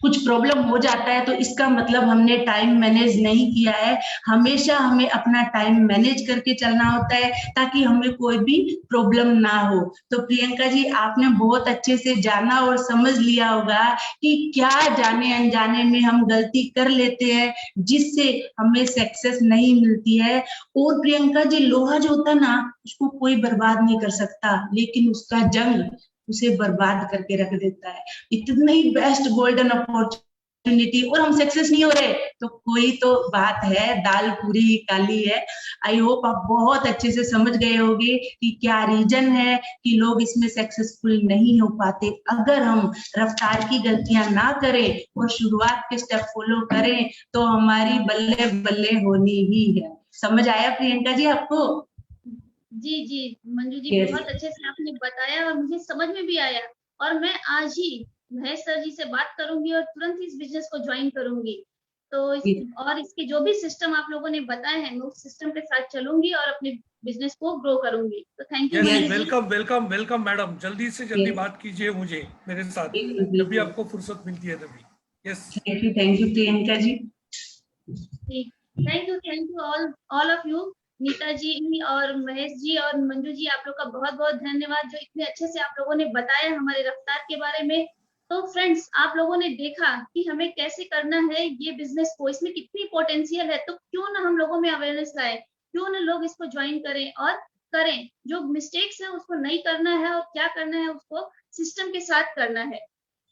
कुछ प्रॉब्लम हो जाता है तो इसका मतलब हमने टाइम मैनेज नहीं किया है। हमेशा हमें अपना टाइम मैनेज करके चलना होता है ताकि हमें कोई भी प्रॉब्लम ना हो। तो प्रियंका जी, आपने बहुत अच्छे से जाना और समझ लिया होगा कि क्या जाने अनजाने में हम गलती कर लेते हैं जिससे हमें सक्सेस नहीं मिलती है। और प्रियंका जी, लोहा जो होता है ना, उसको कोई बर्बाद नहीं कर सकता, लेकिन उसका जंग उसे बर्बाद करके रख देता है। इतनी बेस्ट गोल्डन अपॉर्चुनिटी और हम सक्सेस नहीं हो रहे, तो कोई तो बात है, दाल पूरी काली है। आई होप आप बहुत अच्छे से समझ गए होंगे कि क्या रीजन है कि लोग इसमें सक्सेसफुल नहीं हो पाते। अगर हम रफ्तार की गलतियां ना करें और शुरुआत के स्टेप फॉलो करें तो हमारी बल्ले बल्ले होनी ही है। समझ आया प्रियंका जी आपको? जी जी मंजू जी, Yes. बहुत अच्छे से आपने बताया और मुझे समझ में भी आया। और मैं आज ही महेश सर जी से बात करूंगी और तुरंत इस बिजनेस को ज्वाइन करूंगी। तो और इसके जो भी सिस्टम आप लोगों ने बताए हैं, मैं उस सिस्टम के साथ चलूंगी और अपने बिजनेस को ग्रो करूंगी। तो thank you. Welcome welcome welcome madam, जल्दी से जल्दी Yes. बात कीजिए मुझे, मेरे साथ, बिल्कुल, जब भी बिल्कुल। आपको फुर्सत मिलती है तभी। Yes, thank you Priyanka ji. Thank you all of you. Neeta ji और महेश जी और मंजू जी, आप लोग का बहुत बहुत धन्यवाद जो इतने अच्छे से आप लोगों ने बताया हमारे रफ्तार के बारे में। तो फ्रेंड्स, आप लोगों ने देखा कि हमें कैसे करना है ये बिजनेस को, इसमें कितनी पोटेंशियल है, तो क्यों ना हम लोगों में अवेयरनेस लाए, क्यों ना लोग इसको ज्वाइन करें और करें। जो मिस्टेक्स है उसको नहीं करना है और क्या करना है उसको सिस्टम के साथ करना है।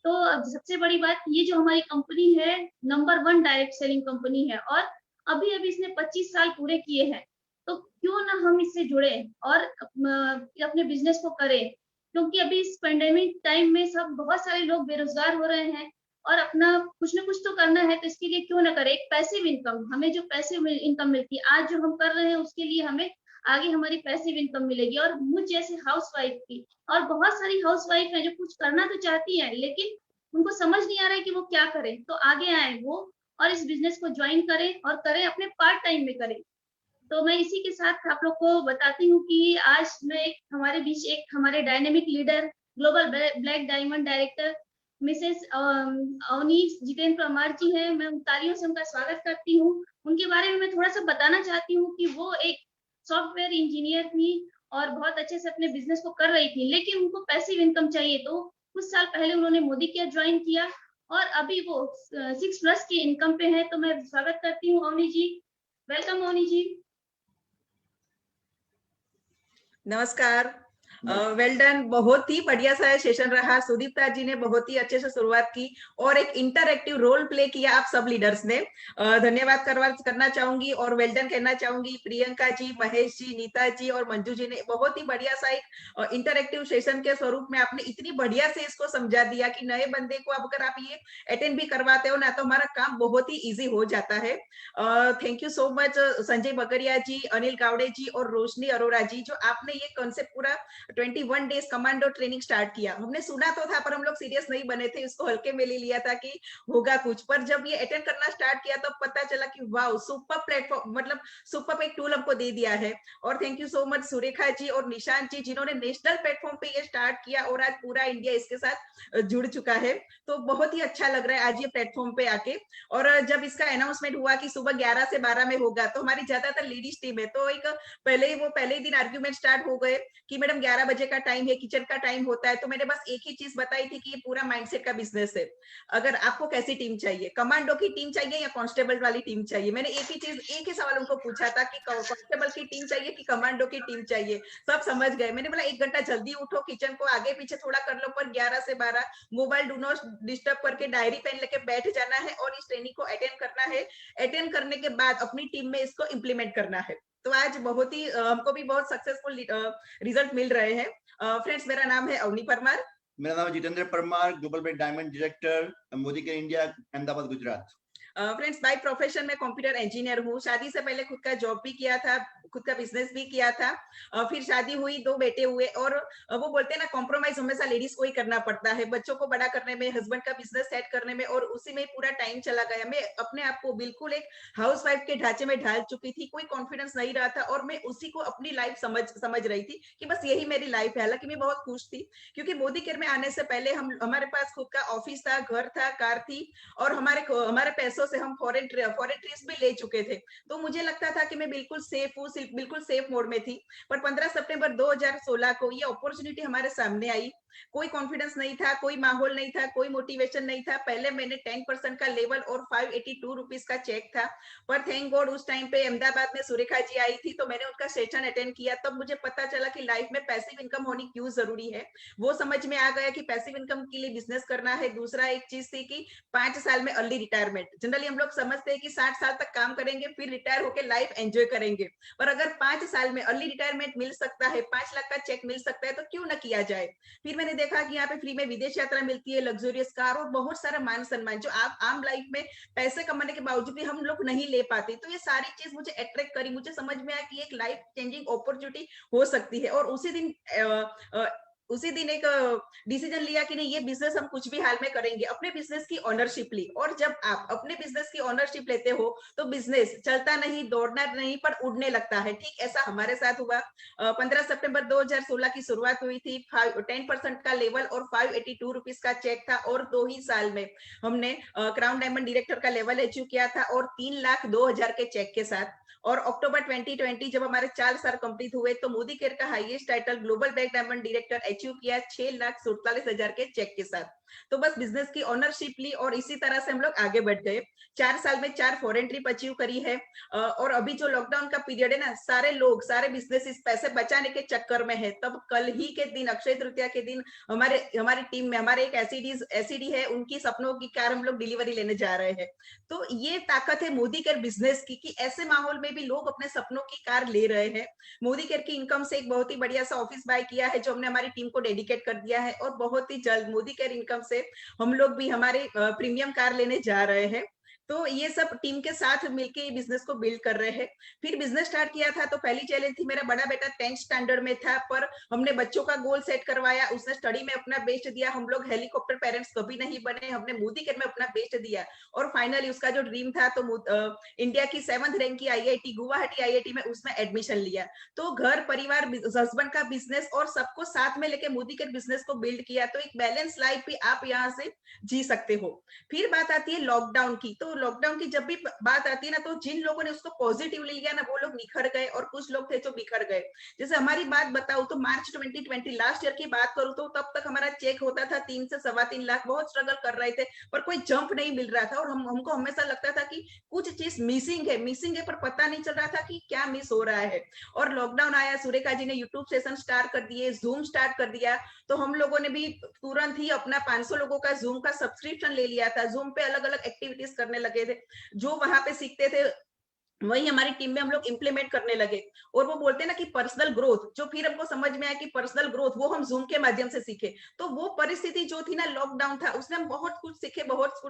तो अब सबसे बड़ी बात, ये जो हमारी कंपनी है नंबर 1 डायरेक्ट सेलिंग कंपनी है और अभी अभी इसने 25 साल पूरे किए हैं। तो क्यों ना हम इससे जुड़े और अपने बिजनेस को करें, क्योंकि अभी इस पेंडेमिक टाइम में सब बहुत सारे लोग बेरोजगार हो रहे हैं और अपना कुछ ना कुछ तो करना है, तो इसके लिए क्यों ना करें एक पैसिव इनकम। हमें जो पैसिव इनकम मिलती है आज जो हम कर रहे हैं उसके लिए हमें आगे हमारी पैसिव इनकम मिलेगी। और मुझ जैसे हाउसवाइफ की और बहुत सारी हाउसवाइफ हैं जो कुछ करना तो चाहती हैं लेकिन उनको समझ नहीं आ रहा है कि वो क्या करें, तो आगे आए वो और इस बिजनेस को ज्वाइन करें और करें अपने पार्ट टाइम में करें। तो मैं इसी के साथ आप लोग को बताती हूँ कि आज मैं हमारे बीच एक हमारे dynamic leader, global black diamond director Mrs Avni Jitendra Parmar ji हैं। मैं तालियों से उनका स्वागत करती हूँ। उनके बारे में मैं थोड़ा सा बताना चाहती हूँ कि वो एक सॉफ्टवेयर इंजीनियर थी और बहुत अच्छे से अपने बिजनेस को कर रही थी, लेकिन उनको पैसिव इनकम चाहिए। तो कुछ साल पहले उन्होंने मोदी केयर ज्वाइन किया और अभी वो 6+ की इनकम पे है। तो मैं स्वागत करती हूँ अवनी जी। वेलकम अवनी जी। नमस्कार। वेल डन, बहुत ही बढ़िया सा सेशन रहा। सुदीप्ता जी ने बहुत ही अच्छे से शुरुआत की और एक इंटरएक्टिव रोल प्ले किया आप सब लीडर्स ने। धन्यवाद करना चाहूंगी और वेल डन कहना चाहूंगी प्रियंका जी, महेश जी, नीता जी और मंजू जी ने बहुत ही बढ़िया सा एक इंटरएक्टिव सेशन के स्वरूप में आपने इतनी बढ़िया से इसको समझा दिया कि नए बंदे को अब अगर आप ये अटेंड भी करवाते हो ना तो हमारा काम बहुत ही ईजी हो जाता है। Thank you so much Sanjay बकरिया जी, अनिल गावड़े जी और रोशनी अरोरा जी, जो आपने ये कॉन्सेप्ट पूरा 21 डेज कमांडो ट्रेनिंग स्टार्ट किया। हमने सुना तो था पर हम लोग सीरियस नहीं बने थे, इसको हल्के में ले लिया था कि होगा कुछ, पर जब ये अटेंड करना स्टार्ट किया तो पता चला कि वाओ सुपर प्लेटफॉर्म, मतलब सुपर एक टूल हमको दे दिया है। और thank you so much Surekha ji और निशांत जी जिन्होंने नेशनल प्लेटफॉर्म पे ये स्टार्ट किया और आज पूरा इंडिया इसके साथ जुड़ चुका है। तो बहुत ही अच्छा लग रहा है आज ये प्लेटफॉर्म पे आके। और जब इसका अनाउंसमेंट हुआ कि सुबह 11 से 12 में होगा तो हमारी ज्यादातर लेडीज टीम है, तो एक पहले ही दिन आर्ग्यूमेंट स्टार्ट हो गए कि मैडम 11 बजे का टाइम है, किचन का टाइम होता है। तो मैंने बस एक ही चीज बताई थी कि ये पूरा माइंडसेट का बिजनेस है। अगर आपको कैसी टीम चाहिए, कमांडो की टीम चाहिए या कांस्टेबल वाली टीम चाहिए, मैंने एक ही सवाल उनको पूछा था कि कांस्टेबल की टीम चाहिए कि कमांडो की टीम चाहिए। सब समझ गए। मैंने बोला 1 घंटा जल्दी उठो, किचन को आगे पीछे थोड़ा कर लो, पर 11 से 12 मोबाइल डू नॉट डिस्टर्ब करके डायरी पेन लेके बैठ जाना है और इस ट्रेनिंग को अटेंड करना है। अटेंड करने के बाद अपनी टीम में इसको इम्प्लीमेंट करना है। तो आज बहुत ही हमको भी बहुत सक्सेसफुल रिजल्ट मिल रहे हैं। फ्रेंड्स, मेरा नाम है अवनी परमार। मेरा नाम है Jitendra Parmar, global black diamond director, Modi care India, Ahmedabad, Gujarat. Friends, by profession में कंप्यूटर इंजीनियर हूँ। शादी से पहले खुद का जॉब भी किया था, खुद का बिजनेस भी किया था। फिर शादी हुई, 2 बेटे हुए और वो बोलते हैं ना कॉम्प्रोमाइज हमेशा लेडीज को ही करना पड़ता है, बच्चों को बड़ा करने में, हस्बैंड का बिजनेस सेट करने में, और उसी में पूरा टाइम चला गया। मैं अपने आप को बिल्कुल एक हाउसवाइफ के ढांचे में ढाल चुकी थी, कोई कॉन्फिडेंस नहीं रहा था और मैं उसी को अपनी लाइफ समझ रही थी कि बस यही मेरी लाइफ है। हालांकि मैं बहुत खुश थी क्योंकि मोदी केयर में आने से पहले हमारे पास खुद का ऑफिस था, घर था, कार थी और हमारे पैसों से हम फॉरेन ट्रिप्स भी ले चुके थे। तो मुझे लगता था कि मैं बिल्कुल सेफ हूँ, बिल्कुल सेफ मोड में थी। पर 15 सितंबर 2016 को ये अपॉर्चुनिटी हमारे सामने आई। कोई कॉन्फिडेंस नहीं था, कोई माहौल नहीं था, कोई मोटिवेशन नहीं था। पहले मैंने 10% का लेवल और 582 रुपीज का चेक था। पर थैंक गॉड उस टाइम पे अहमदाबाद में सुरेखा जी आई थी तो मैंने उनका सेशन अटेंड किया। तब मुझे पता चला कि लाइफ में पैसिव इनकम होनी क्यों जरूरी है। वो समझ में आ गया कि पैसिव इनकम के लिए बिजनेस करना है। दूसरा एक चीज थी कि 5 साल में अर्ली रिटायरमेंट। जनरली हम लोग समझते हैं कि 60 साल तक काम करेंगे फिर रिटायर होकर लाइफ एंजॉय करेंगे, पर अगर 5 साल में अर्ली रिटायरमेंट मिल सकता है, 5 लाख का चेक मिल सकता है, तो क्यों ना किया जाए। फिर मैंने देखा कि यहाँ पे फ्री में विदेश यात्रा मिलती है, लग्जरियस कार और बहुत सारा मान सम्मान जो आप आम लाइफ में पैसे कमाने के बावजूद भी हम लोग नहीं ले पाते। तो ये सारी चीज मुझे अट्रैक्ट करी। मुझे समझ में आया कि एक लाइफ चेंजिंग अपॉर्चुनिटी हो सकती है। और उसी दिन एक डिसीजन लिया कि नहीं, ये बिजनेस हम कुछ भी हाल में करेंगे। अपने बिजनेस की ओनरशिप ली और जब आप अपने बिजनेस की ओनरशिप लेते हो तो बिजनेस चलता नहीं, दौड़ना नहीं, पर उड़ने लगता है। ठीक ऐसा हमारे साथ हुआ। 15 सितंबर 2016 की शुरुआत हुई थी। 10% का लेवल और 582 रुपीज का चेक था और 2 ही साल में हमने क्राउन डायमंड डायरेक्टर का लेवल अचीव किया था और 3,02,000 के चेक के साथ। और अक्टूबर 2020 जब हमारे 4 साल कंप्लीट हुए तो मोदी केयर का highest title global black diamond director achieve किया 6,47,000 के चेक के साथ। तो बस बिजनेस की ओनरशिप ली और इसी तरह से हम लोग आगे बढ़ गए। 4 साल में 4 फॉरेन ट्रिप अचीव करी है। और अभी जो लॉकडाउन का पीरियड है ना, सारे लोग सारे बिजनेसेस पैसे बचाने के चक्कर में है। तब कल ही के दिन, अक्षय तृतीया के दिन, हमारी टीम में हमारे एक एसईडी है, उनकी सपनों की कार हम लोग डिलीवरी लेने जा रहे हैं। तो ये ताकत है मोदी केयर बिजनेस की कि ऐसे माहौल में भी लोग अपने सपनों की कार ले रहे हैं। मोदी केयर की इनकम से एक बहुत ही बढ़िया सा ऑफिस बाय किया है जो हमने हमारी टीम को डेडिकेट कर दिया है, और बहुत ही जल्द मोदी केयर इनकम से हम लोग भी हमारे प्रीमियम कार लेने जा रहे हैं। तो ये सब टीम के साथ मिलके बिजनेस को बिल्ड कर रहे हैं। फिर बिजनेस स्टार्ट किया था तो पहली चैलेंज थी, मेरा बड़ा बेटा 10th स्टैंडर्ड में था, पर हमने बच्चों का गोल सेट करवाया, उसने स्टडी में अपना बेस्ट दिया। हम लोग हेलीकॉप्टर पेरेंट्स कभी नहीं बने, हमने मोदी केयर में अपना बेस्ट दिया, और फाइनली उसका जो ड्रीम था तो इंडिया की 7th रैंक की IIT गुवाहाटी IIT में उसने एडमिशन लिया। तो घर परिवार, हस्बैंड का बिजनेस और सबको साथ में लेके मोदी केयर बिजनेस को बिल्ड किया। तो एक बैलेंस लाइफ भी आप यहाँ से जी सकते हो। फिर बात आती है लॉकडाउन की। तो लॉकडाउन की जब भी बात आती है ना, तो जिन लोगों ने उसको पॉजिटिवली लिया ना, वो लोग निखर गए, और कुछ लोग थे जो बिखर गए। जैसे हमारी बात बताऊं तो मार्च 2020 लास्ट ईयर की बात करूं तो तब तक हमारा चेक होता था 3 से 3.25 लाख। बहुत स्ट्रगल कर रहे थे, पर कोई जंप नहीं मिल रहा था, और हमको हमेशा लगता था कि कुछ चीज मिसिंग है, पर पता नहीं चल रहा था कि क्या मिस हो रहा है। और लॉकडाउन आया, सुरेखा जी ने यूट्यूब सेशन स्टार्ट कर दिए, जूम स्टार्ट कर दिया, तो हम लोगों ने भी तुरंत ही अपना 500 लोगों का जूम का सब्सक्रिप्शन ले लिया था। जूम पे अलग अलग एक्टिविटीज करने लगे थे, जो वहां पे सीखते थे वही हमारी टीम में हम लोग इंप्लीमेंट करने लगे। और वो बोलते हैं ना कि पर्सनल ग्रोथ, जो फिर हमको समझ में आया कि पर्सनल ग्रोथ वो हम जूम के माध्यम से सीखे। तो वो परिस्थिति जो थी ना, लॉकडाउन था, उसने हम बहुत कुछ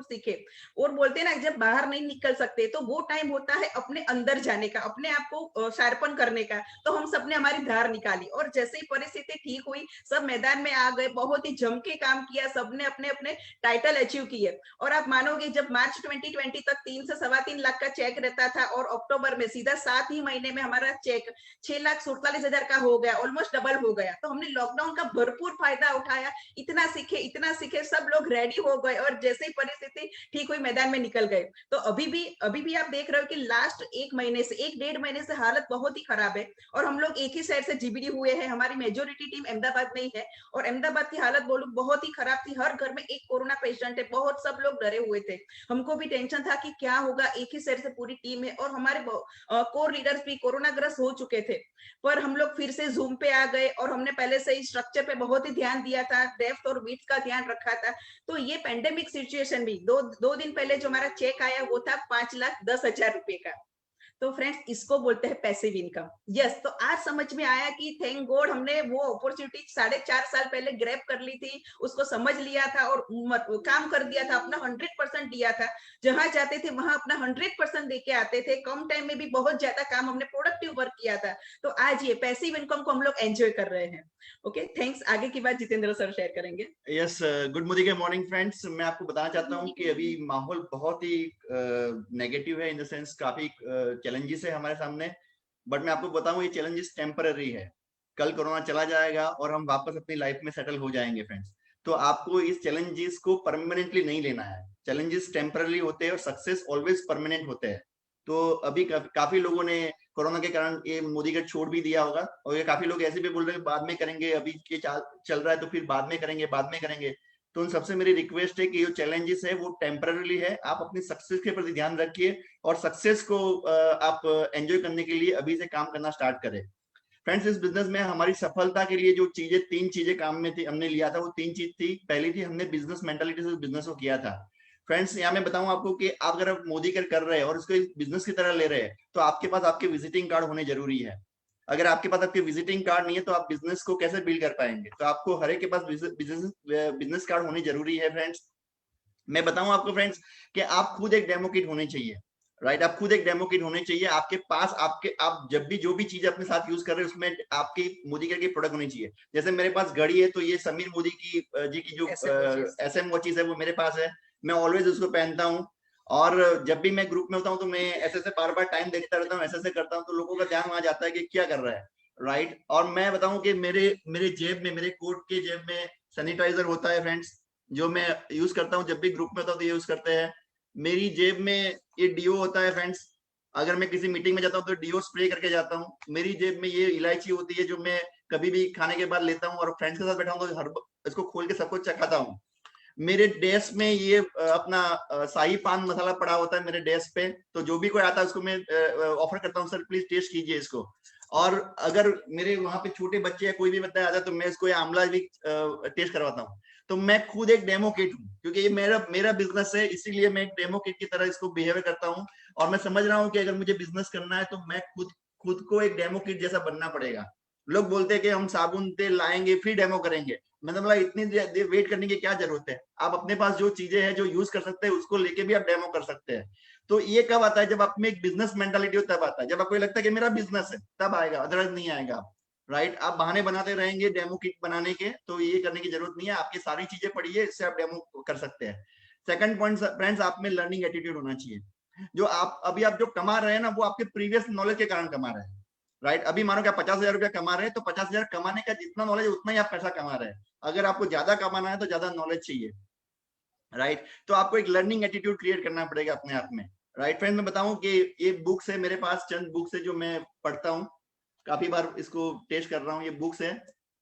सीखे। और बोलते हैं ना, जब बाहर नहीं निकल सकते तो वो टाइम होता है अपने अंदर जाने का, अपने आप को शार्पन करने का। तो हम सबने हमारी धार निकाली, और जैसे ही परिस्थिति ठीक हुई, सब मैदान में आ गए, बहुत ही जम के काम किया, सबने अपने अपने टाइटल अचीव किए। और आप मानोगे, जब मार्च 2020 तक 3 से 3.25 लाख का चेक रहता था, और अक्टूबर में सीधा 7 ही महीने में हमारा चेक 6,47,000 का हो गया, ऑलमोस्ट डबल हो गया। तो हमने लॉकडाउन का भरपूर फायदा उठाया, इतना सीखे, सब लोग रेडी हो गए, और जैसे ही परिस्थिति ठीक हुई मैदान में निकल गए। तो अभी भी आप देख रहे हो कि लास्ट 1 1.5 महीने से हालत बहुत ही खराब है, और हम लोग एक ही साइड से जीबीडी हुए हैं। हमारी मेजोरिटी टीम अहमदाबाद में ही है, और अहमदाबाद की हालत बोलूं बहुत ही खराब थी। हर घर में एक कोरोना पेशेंट है, बहुत सब लोग डरे हुए थे। हमको भी टेंशन था कि क्या होगा, एक ही साइड से पूरी टीम है, और हमारे कोर लीडर्स भी कोरोना ग्रस्त हो चुके थे। पर हम लोग फिर से जूम पे आ गए, और हमने पहले से ही स्ट्रक्चर पे बहुत ही ध्यान दिया था, डेप्थ और विड्थ का ध्यान रखा था। तो ये पेंडेमिक सिचुएशन भी दो दिन पहले जो हमारा चेक आया वो था 5,10,000 रुपए का। तो फ्रेंड्स, इसको बोलते हैं पैसिव इनकम। यस, तो आज समझ में आया कि थैंक गॉड हमने वो अपॉर्चुनिटी 4.5 साल पहले ग्रैब कर ली थी, उसको समझ लिया था और काम कर दिया था, अपना 100% दिया था। जहां जाते थे वहां अपना 100% देके आते थे, कम टाइम में भी बहुत ज्यादा काम हमने प्रोडक्टिव वर्क किया था। तो आज ये पैसिव इनकम को हम लोग एंजॉय कर रहे हैं। Okay, thanks. आगे की बात जितेंद्र सर शेयर करेंगे। यस, गुड मोदी के मॉर्निंग फ्रेंड्स। मैं आपको बताना चाहता हूं कि अभी माहौल बहुत ही नेगेटिव है, इन द सेंस काफी चैलेंजेस है हमारे सामने। बट मैं आपको बताऊं, ये चैलेंजेस टेम्पररी है। कल कोरोना चला जाएगा और हम वापस अपनी लाइफ में सेटल हो जाएंगे फ्रेंड्स। तो आपको इस चैलेंजेस को परमानेंटली नहीं लेना है। चैलेंजेस टेम्पररी होते हैं और सक्सेस ऑलवेज परमानेंट होते हैं। तो अभी काफी लोगों ने कोरोना के कारण ये मोदी का छोड़ भी दिया होगा, और ये काफी लोग ऐसे भी बोल रहे हैं बाद में करेंगे, अभी ये चल रहा है तो फिर बाद में करेंगे। तो उन सबसे मेरी रिक्वेस्ट है कि जो चैलेंजेस है वो टेम्पररी है। आप अपनी सक्सेस के प्रति ध्यान रखिए, और सक्सेस को आप एंजॉय करने के लिए अभी से काम करना स्टार्ट करें। फ्रेंड्स, इस बिजनेस में हमारी सफलता के लिए जो चीजें 3 चीजें काम में थी, हमने लिया था, वो 3 चीज थी। पहली थी, हमने बिजनेस मेंटालिटी से बिजनेस को किया था। फ्रेंड्स, यहाँ मैं बताऊं आपको कि आप अगर मोदी केयर कर रहे हैं और इसको बिजनेस की तरह ले रहे हैं, तो आपके पास आपके विजिटिंग कार्ड होने जरूरी है। अगर आपके पास आपके विजिटिंग कार्ड नहीं है तो आप बिजनेस को कैसे बिल्ड कर पाएंगे? तो आपको हर एक के पास बिजनेस कार्ड होनी जरूरी है फ्रेंड्स। मैं बताऊं आपको फ्रेंड्स कि आप खुद एक डेमो किट होने चाहिए, राइट? आप खुद एक डेमो किट होने चाहिए आपके पास। आप जब भी जो भी चीज अपने साथ यूज कर रहे हैं उसमें आपकी मोदी केयर की प्रोडक्ट होनी चाहिए। जैसे मेरे पास घड़ी है, तो ये समीर मोदी की जी की जो SM वॉचेस है वो मेरे पास है। मैं ऑलवेज उसको पहनता हूँ, और जब भी मैं ग्रुप में होता हूँ तो मैं ऐसे बार बार टाइम देखता रहता हूँ, ऐसे करता हूँ, तो लोगों का ध्यान वहां जाता है कि क्या कर रहा है, राइट? और मैं बताऊं कि मेरे जेब में, मेरे कोट के जेब में सैनिटाइजर होता है फ्रेंड्स, जो मैं यूज करता हूँ। जब भी ग्रुप में होता हूँ तो ये यूज करते हैं। मेरी जेब में ये डीओ होता है फ्रेंड्स, अगर मैं किसी मीटिंग में जाता हूँ तो डीओ स्प्रे करके जाता हूँ। मेरी जेब में ये इलायची होती है, जो मैं कभी भी खाने के बाद लेता हूँ, और फ्रेंड्स के साथ बैठा हूँ तो इसको खोल के सबको चखाता हूँ। मेरे डेस्क में ये अपना शाही पान मसाला पड़ा होता है मेरे डेस्क पे, तो जो भी कोई आता है उसको मैं ऑफर करता हूँ, सर प्लीज टेस्ट कीजिए इसको। और अगर मेरे वहां पे छोटे बच्चे या कोई भी बच्चा आता है तो मैं इसको ये आंवला भी टेस्ट करवाता हूँ। तो मैं खुद एक डेमो किट हूँ, क्योंकि ये मेरा बिजनेस है, इसीलिए मैं एक डेमो किट की तरह इसको बिहेवियर करता हूँ। और मैं समझ रहा हूँ कि अगर मुझे बिजनेस करना है तो मैं खुद को एक डेमो किट जैसा बनना पड़ेगा। लोग बोलते हैं कि हम साबुन तेल लाएंगे फिर डेमो करेंगे, मैंने बोला इतनी देर वेट करने की क्या जरूरत है। आप अपने पास जो चीजें हैं जो यूज कर सकते हैं उसको लेके भी आप डेमो कर सकते हैं। तो ये कब आता है, जब आप में एक बिजनेस मेंटालिटी हो तब आता है। जब आपको लगता है कि मेरा बिजनेस है तब आएगा, अदरवाइज नहीं आएगा। राइट, आप बहाने बनाते रहेंगे डेमो किट बनाने के, तो ये करने की जरूरत नहीं है। आपकी सारी चीजें पड़ी है, इससे आप डेमो कर सकते हैं। सेकंड पॉइंट फ्रेंड्स, आप में लर्निंग एटीट्यूड होना चाहिए। जो आप जो कमा रहे हैं ना, वो आपके प्रीवियस नॉलेज के कारण कमा रहे हैं। राइट, अभी मानो कि आप 50,000 रुपया कमा रहे हैं, तो 50,000 कमाने का जितना नॉलेज है उतना ही आप पैसा कमा रहे हैं। अगर आपको ज्यादा कमाना है तो ज्यादा नॉलेज चाहिए। राइट, तो आपको एक लर्निंग एटीट्यूड क्रिएट करना पड़ेगा अपने आप में। राइट फ्रेंड, मैं बताऊं कि ये बुक्स है मेरे पास, चंद बुक्स है जो मैं पढ़ता हूँ, काफी बार इसको टेस्ट कर रहा हूँ, ये बुक्स है।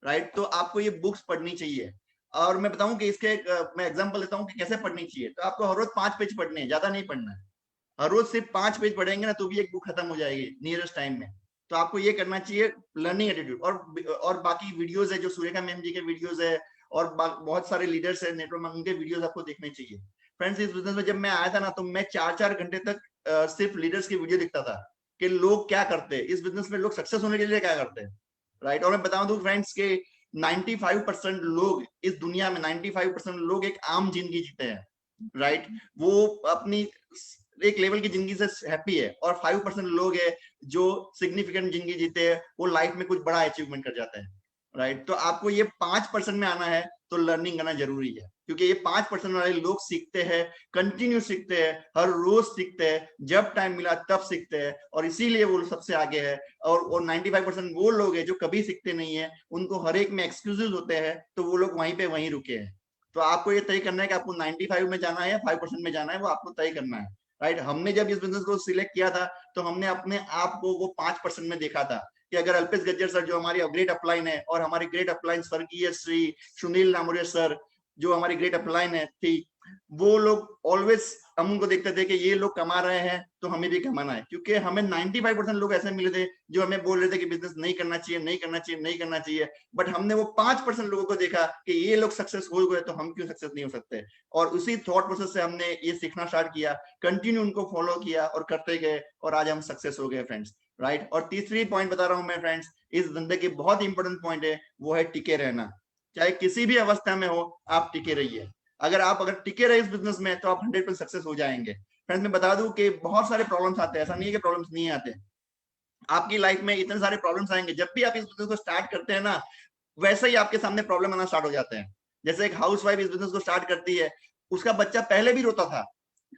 राइट, तो आपको ये बुक्स पढ़नी चाहिए। और मैं बताऊं कि इसके मैं एग्जांपल देता हूं कि कैसे पढ़नी चाहिए। तो आपको हर रोज 5 पेज पढ़ने हैं, ज्यादा नहीं पढ़ना है। हर रोज सिर्फ 5 पेज पढ़ेंगे ना तो भी एक बुक खत्म हो जाएगी नियरेस्ट टाइम में। तो आपको ये करना चाहिए, लर्निंग एटीट्यूड। और बाकी वीडियोस है जो सुरेखा मैम जी के वीडियोस है, और बहुत सारे लीडर्स है नेटवर्क, उनके वीडियोस आपको देखने चाहिए। फ्रेंड्स, इस बिजनेस में जब मैं आया था ना, तो मैं 4-4 घंटे तक सिर्फ लीडर्स की वीडियो देखता था कि लोग क्या करते हैं इस बिजनेस में, लोग सक्सेस होने के लिए क्या करते हैं। राइट, और मैं बता दूं फ्रेंड्स के 95% लोग इस दुनिया में, 95% लोग एक आम जिंदगी जीते हैं। राइट, वो अपनी एक लेवल की जिंदगी से हैप्पी है, और 5% लोग है जो सिग्निफिकेंट जिंदगी जीते हैं, वो लाइफ में कुछ बड़ा अचीवमेंट कर जाते हैं। राइट, तो आपको ये 5% में आना है तो लर्निंग करना जरूरी है, क्योंकि ये 5% वाले लोग सीखते हैं, कंटिन्यू सीखते हैं, हर रोज सीखते हैं, जब टाइम मिला तब सीखते हैं, और इसीलिए वो सबसे आगे है। और 95% वो लोग हैं जो कभी सीखते नहीं है, उनको हर एक में एक्सक्यूजेस होते हैं, तो वो लोग वहीं पे वहीं रुके हैं। तो आपको ये तय करना है कि आपको 95 में जाना है या 5% में जाना है, वो आपको तय करना है। राइट, हमने जब इस बिजनेस को सिलेक्ट किया था तो हमने अपने आप को वो 5% में देखा था कि अगर अल्पेश गज्जर सर जो हमारी ग्रेट अपलाइन है, और हमारी ग्रेट अपलाइन स्वर्गीय श्री सुनील नामोरिया सर जो हमारी ग्रेट अपलाइन है थी, वो लोग ऑलवेज हम उनको देखते थे कि ये लोग कमा रहे हैं तो हमें भी कमाना है। क्योंकि हमें 95% लोग ऐसे मिले थे जो हमें बोल रहे थे कि बिजनेस नहीं करना चाहिए, नहीं करना चाहिए, नहीं करना चाहिए, बट हमने वो 5% लोगों को देखा कि ये लोग सक्सेस हो गए तो हम क्यों सक्सेस नहीं हो सकते। और उसी थॉट प्रोसेस से हमने ये सीखना स्टार्ट किया, कंटिन्यू उनको फॉलो किया और करते गए, और आज हम सक्सेस हो गए फ्रेंड्स। राइट, और तीसरी पॉइंट बता रहा हूं मैं फ्रेंड्स, इस धंधे की बहुत इंपॉर्टेंट पॉइंट है, वो है टिके रहना। चाहे किसी भी अवस्था में हो, आप टिके रहिए। अगर टिके रहे इस बिजनेस में तो आप 100% सक्सेस हो जाएंगे। फ्रेंड्स, मैं बता दूं कि बहुत सारे प्रॉब्लम्स आते हैं, ऐसा नहीं है कि प्रॉब्लम्स नहीं आते। आपकी लाइफ में इतने सारे प्रॉब्लम्स आएंगे, जब भी आप इस बिजनेस को स्टार्ट करते हैं ना, वैसे ही आपके सामने प्रॉब्लम आना स्टार्ट हो जाते हैं। जैसे एक हाउसवाइफ इस बिजनेस को स्टार्ट करती है, उसका बच्चा पहले भी रोता था,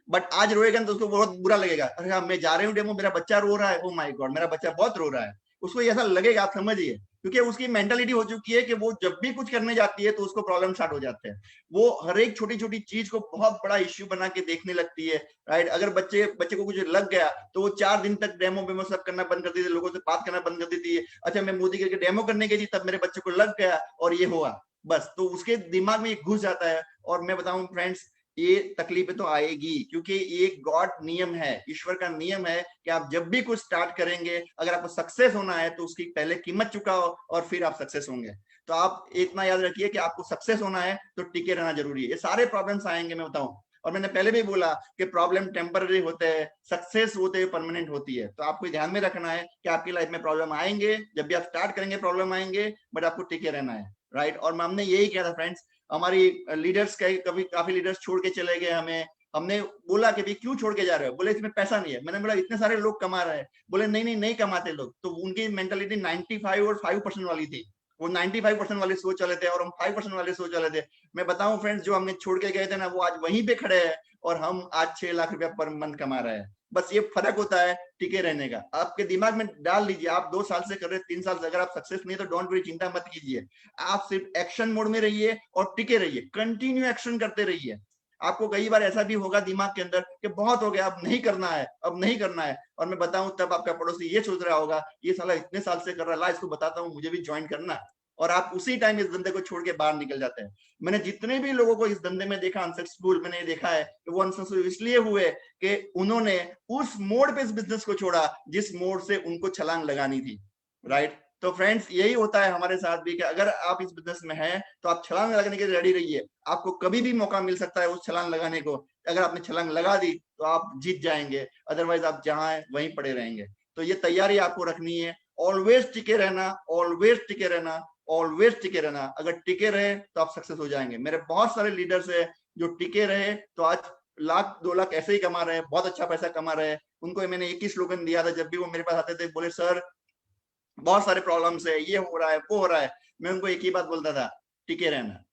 बट आज रोएगा तो उसको बहुत बुरा लगेगा। अरे हाँ, मैं जा रही हूँ डेमो, मेरा बच्चा रो रहा है, ओ माय गॉड मेरा बच्चा बहुत रो रहा है, उसको ऐसा लगेगा, आप समझिए। क्योंकि उसकी मेंटालिटी हो चुकी है कि वो जब भी कुछ करने जाती है तो उसको प्रॉब्लम स्टार्ट हो जाते हैं। वो हर एक छोटी छोटी चीज को बहुत बड़ा इश्यू बना के देखने लगती है। राइट, अगर बच्चे को कुछ लग गया तो वो 4 दिन तक डेमो सब करना बंद कर देती है, लोगों से बात करना बंद कर देती है। अच्छा, मैं मोदी के डेमो करने गई थी, तब मेरे बच्चे को लग गया और ये हुआ, बस। तो उसके दिमाग में ये घुस जाता है। और मैं बताऊं फ्रेंड्स, ये तकलीफें तो आएगी, क्योंकि ये गॉड नियम है, ईश्वर का नियम है कि आप जब भी कुछ स्टार्ट करेंगे, अगर आपको सक्सेस होना है तो उसकी पहले कीमत चुकाओ और फिर आप सक्सेस होंगे। तो आप इतना याद रखिए कि आपको सक्सेस होना है तो टिके रहना जरूरी है। ये सारे प्रॉब्लम्स आएंगे, मैं बताऊं, और मैंने पहले भी बोला कि प्रॉब्लम टेम्पररी होते हैं, सक्सेस होते हैं परमानेंट होती है। तो आपको ध्यान में रखना है कि आपकी लाइफ में प्रॉब्लम आएंगे, जब भी आप स्टार्ट करेंगे प्रॉब्लम आएंगे, बट आपको टिके रहना है। राइट, और हमने यही किया था फ्रेंड्स। हमारी लीडर्स काफी लीडर्स छोड़ के चले गए हमें। हमने बोला कि भाई क्यों छोड़ के जा रहे हो, बोले इसमें पैसा नहीं है। मैंने बोला इतने सारे लोग कमा रहे हैं, बोले नहीं कमाते लोग। तो उनकी मेंटालिटी 95 और 5% वाली थी। वो 95% वाले सोच वाले थे और हम 5% वाले सोच वाले थे। मैं बताऊं फ्रेंड्स, जो हमने छोड़ के गए थे ना, वो आज वहीं पे खड़े हैं और हम आज 6 लाख रुपया पर मंथ कमा रहे हैं। बस ये फर्क होता है टिके रहने का। आपके दिमाग में डाल लीजिए, आप 2 साल से कर रहे, 3 साल से, अगर आप सक्सेस नहीं तो डोंट वरी, चिंता मत कीजिए। आप सिर्फ एक्शन मोड में रहिए और टिके रहिए, कंटिन्यू एक्शन करते रहिए। आपको कई बार ऐसा भी होगा दिमाग के अंदर कि बहुत हो गया, अब नहीं करना है, अब नहीं करना है। और मैं बताऊं, तब आपका पड़ोसी ये सोच रहा होगा, ये साला इतने साल से कर रहा है, ला इसको बताता हूँ मुझे भी ज्वाइन करना। और आप उसी टाइम इस धंधे को छोड़ के बाहर निकल जाते हैं। मैंने जितने भी लोगों को इस धंधे में देखा अनसक्सेसफुल, मैंने देखा है कि वो अनसक्सेसफुल इसलिए हुए कि उन्होंने उस मोड़ पे इस बिजनेस को छोड़ा जिस मोड़ से उनको छलांग लगानी थी, राइट। तो फ्रेंड्स यही होता है हमारे साथ भी कि अगर आप इस बिजनेस में हैं तो आप छलांग लगाने के लिए रेडी रहिए। आपको कभी भी मौका मिल सकता है उस छलांग लगाने को। अगर आपने छलांग लगा दी तो आप जीत जाएंगे, अदरवाइज आप जहां हैं वहीं पड़े रहेंगे। तो ये तैयारी आपको रखनी है। ऑलवेज टिके रहना, ऑलवेज टिके रहना, ऑलवेज टिके रहना। अगर टिके रहे तो आप सक्सेस हो जाएंगे। मेरे बहुत सारे लीडर्स है जो टिके रहे तो आज लाख 2 लाख ऐसे ही कमा रहे हैं, बहुत अच्छा पैसा कमा रहे हैं। उनको मैंने एक ही स्लोगन दिया था जब भी वो मेरे पास आते थे, बोले सर बहुत सारे प्रॉब्लम्स है, ये हो रहा है वो हो रहा है। मैं उनको एक ही बात बोलता था, टिके रहना,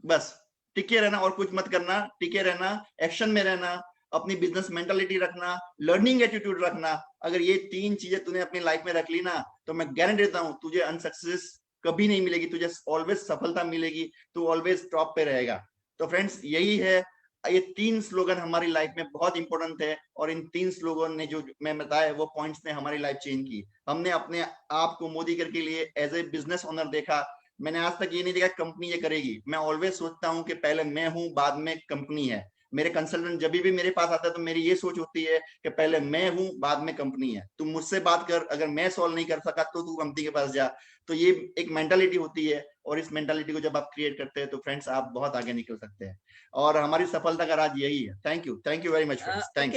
बस टिके रहना और कुछ मत करना। टिके रहना, एक्शन में रहना, अपनी बिजनेस मेंटालिटी रखना, लर्निंग एटीट्यूड रखना। अगर ये 3 चीजें तूने अपनी लाइफ में रख ली ना तो मैं गारंटी देता हूं तुझे अनसक्सेस कभी नहीं मिलेगी, तुझे ऑलवेज सफलता मिलेगी, तू ऑलवेज टॉप पे रहेगा। तो फ्रेंड्स यही है, ये 3 स्लोगन हमारी लाइफ में बहुत इंपॉर्टेंट है और इन 3 स्लोगन ने जो मैं बताया वो पॉइंट्स ने हमारी लाइफ चेंज की। हमने अपने आप को मोदी के लिए एज ए बिजनेस ओनर देखा। मैंने आज तक ये नहीं देखा कंपनी ये करेगी। मैं ऑलवेज सोचता हूँ कि पहले मैं हूँ बाद में कंपनी है। मेरे कंसल्टेंट जब भी मेरे पास आता है तो मेरी ये सोच होती है कि पहले मैं हूँ बाद में कंपनी है। तुम मुझसे बात कर, अगर मैं सॉल्व नहीं कर सका तो तू कंपनी के पास जा। तो ये एक मेंटालिटी होती है और इस मेंटालिटी को जब आप क्रिएट करते हैं तो फ्रेंड्स आप बहुत आगे निकल सकते हैं और हमारी सफलता का राज यही है। Thank you very much friends. Thanks.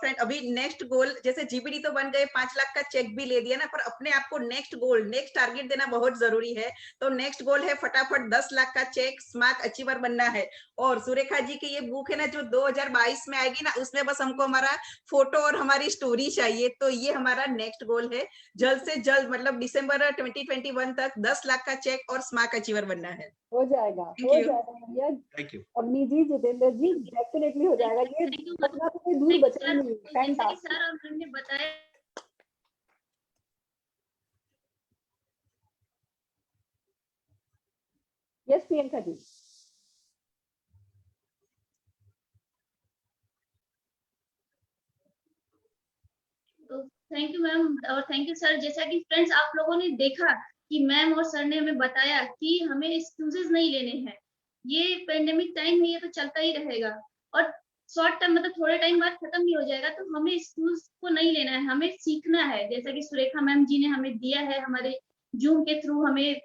Friend अभी नेक्स्ट गोल जैसे जीपीडी तो बन गए, 5 लाख का चेक भी ले दिया ना, पर अपने आप को नेक्स्ट गोल, नेक्स्ट टारगेट देना बहुत जरूरी है। तो नेक्स्ट गोल है फटाफट 10 लाख का चेक स्मार्ट अचीवर बनना है। और सुरेखा जी की ये बुक है ना जो 2022 में आएगी ना, उसमें बस हमको हमारा फोटो और हमारी स्टोरी चाहिए। तो ये हमारा नेक्स्ट गोल है, जल्द से जल्द मतलब दिसंबर 2021 तक 10 लाख का चेक और स्मार्ट अचीवर बनना है। हो जाएगा, Thank हो you. जाएगा भैया। Thank you. अग्नि जी, जितेंद्र जी, डेफिनेटली हो जाएगा। ये सपना तो कोई दूर बचा ही नहीं। जैसे कि फैंटास्टिक। सर और मैम ने बताया यस प्रियंका जी। तो थैंक यू मैम और थैंक यू सर। जैसा कि फ्रेंड्स आप लोगों ने देखा कि मैम और सर ने हमें बताया कि हमें एक्सक्यूजेस नहीं लेने हैं। ये पेंडेमिक टाइम है, ये तो चलता ही रहेगा और शॉर्ट टर्म मतलब थोड़े टाइम बाद खत्म भी हो जाएगा। तो हमें एक्सक्यूज को नहीं लेना है, हमें सीखना है। जैसा कि सुरेखा मैम जी ने हमें दिया है, हमारे जूम के थ्रू हमें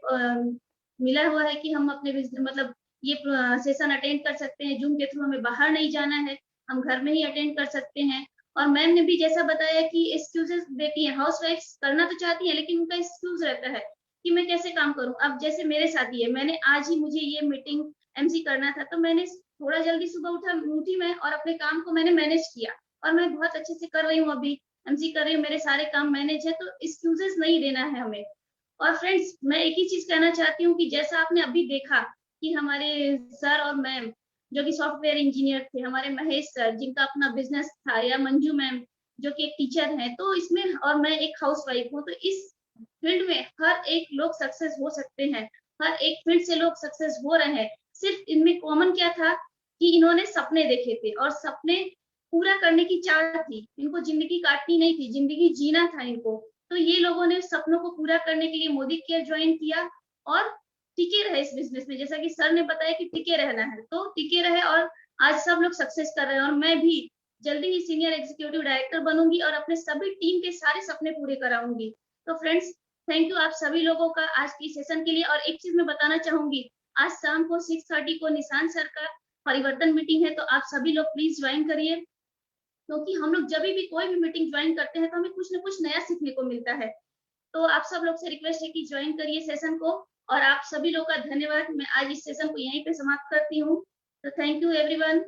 मिला हुआ है कि हम अपने मतलब ये सेशन अटेंड कर सकते हैं। जूम के थ्रू हमें बाहर नहीं जाना है, हम घर में ही अटेंड कर सकते हैं। और मैम ने भी जैसा बताया कि एक्सक्यूजेस देती है, हाउसवाइफ करना तो चाहती है लेकिन उनका एक्सक्यूज रहता है कि मैं कैसे काम करूं। अब जैसे मेरे साथ ही है, मैंने आज ही मुझे ये मीटिंग एमसी करना था तो मैंने थोड़ा जल्दी सुबह उठी मैं और अपने काम को मैंने मैनेज किया और मैं बहुत अच्छे से कर रही हूँ। अभी एमसी कर रही हूँ, मेरे सारे काम मैनेज है। तो एक्सक्यूजेस नहीं देना है हमें। और फ्रेंड्स मैं एक ही चीज कहना चाहती हूँ कि जैसा आपने अभी देखा कि हमारे सर और मैम जो कि सॉफ्टवेयर इंजीनियर थे, हमारे महेश सर जिनका अपना बिजनेस था, या मंजू मैम जो कि एक टीचर है, तो इसमें और मैं एक हाउसवाइफ हूँ। तो इस फील्ड में हर एक लोग सक्सेस हो सकते हैं, हर एक फील्ड से लोग सक्सेस हो रहे हैं। सिर्फ इनमें कॉमन क्या था कि इन्होंने सपने देखे थे और सपने पूरा करने की चाह थी। इनको जिंदगी काटनी नहीं थी, जिंदगी जीना था इनको। तो ये लोगों ने सपनों को पूरा करने के लिए मोदी केयर ज्वाइन किया और टिके रहे इस बिजनेस में। जैसा कि सर ने बताया कि टिके रहना है, तो टिके रहे और आज सब लोग सक्सेस कर रहे हैं। और मैं भी जल्दी ही सीनियर एग्जीक्यूटिव डायरेक्टर बनूंगी और अपने सभी टीम के सारे सपने पूरे कराऊंगी। तो फ्रेंड्स थैंक यू आप सभी लोगों का आज की सेशन के लिए। और एक चीज मैं बताना चाहूंगी, आज शाम को 6:30 को निशांत सर का परिवर्तन मीटिंग है, तो आप सभी लोग प्लीज ज्वाइन करिए, क्योंकि हम लोग जब भी कोई भी मीटिंग ज्वाइन करते हैं तो हमें कुछ ना कुछ नया सीखने को मिलता है। तो आप सब लोग से रिक्वेस्ट है कि ज्वाइन करिए सेशन को। और आप सभी लोग का धन्यवाद। मैं आज इस सेशन को यहीं पे समाप्त करती हूँ। तो थैंक यू एवरीवन।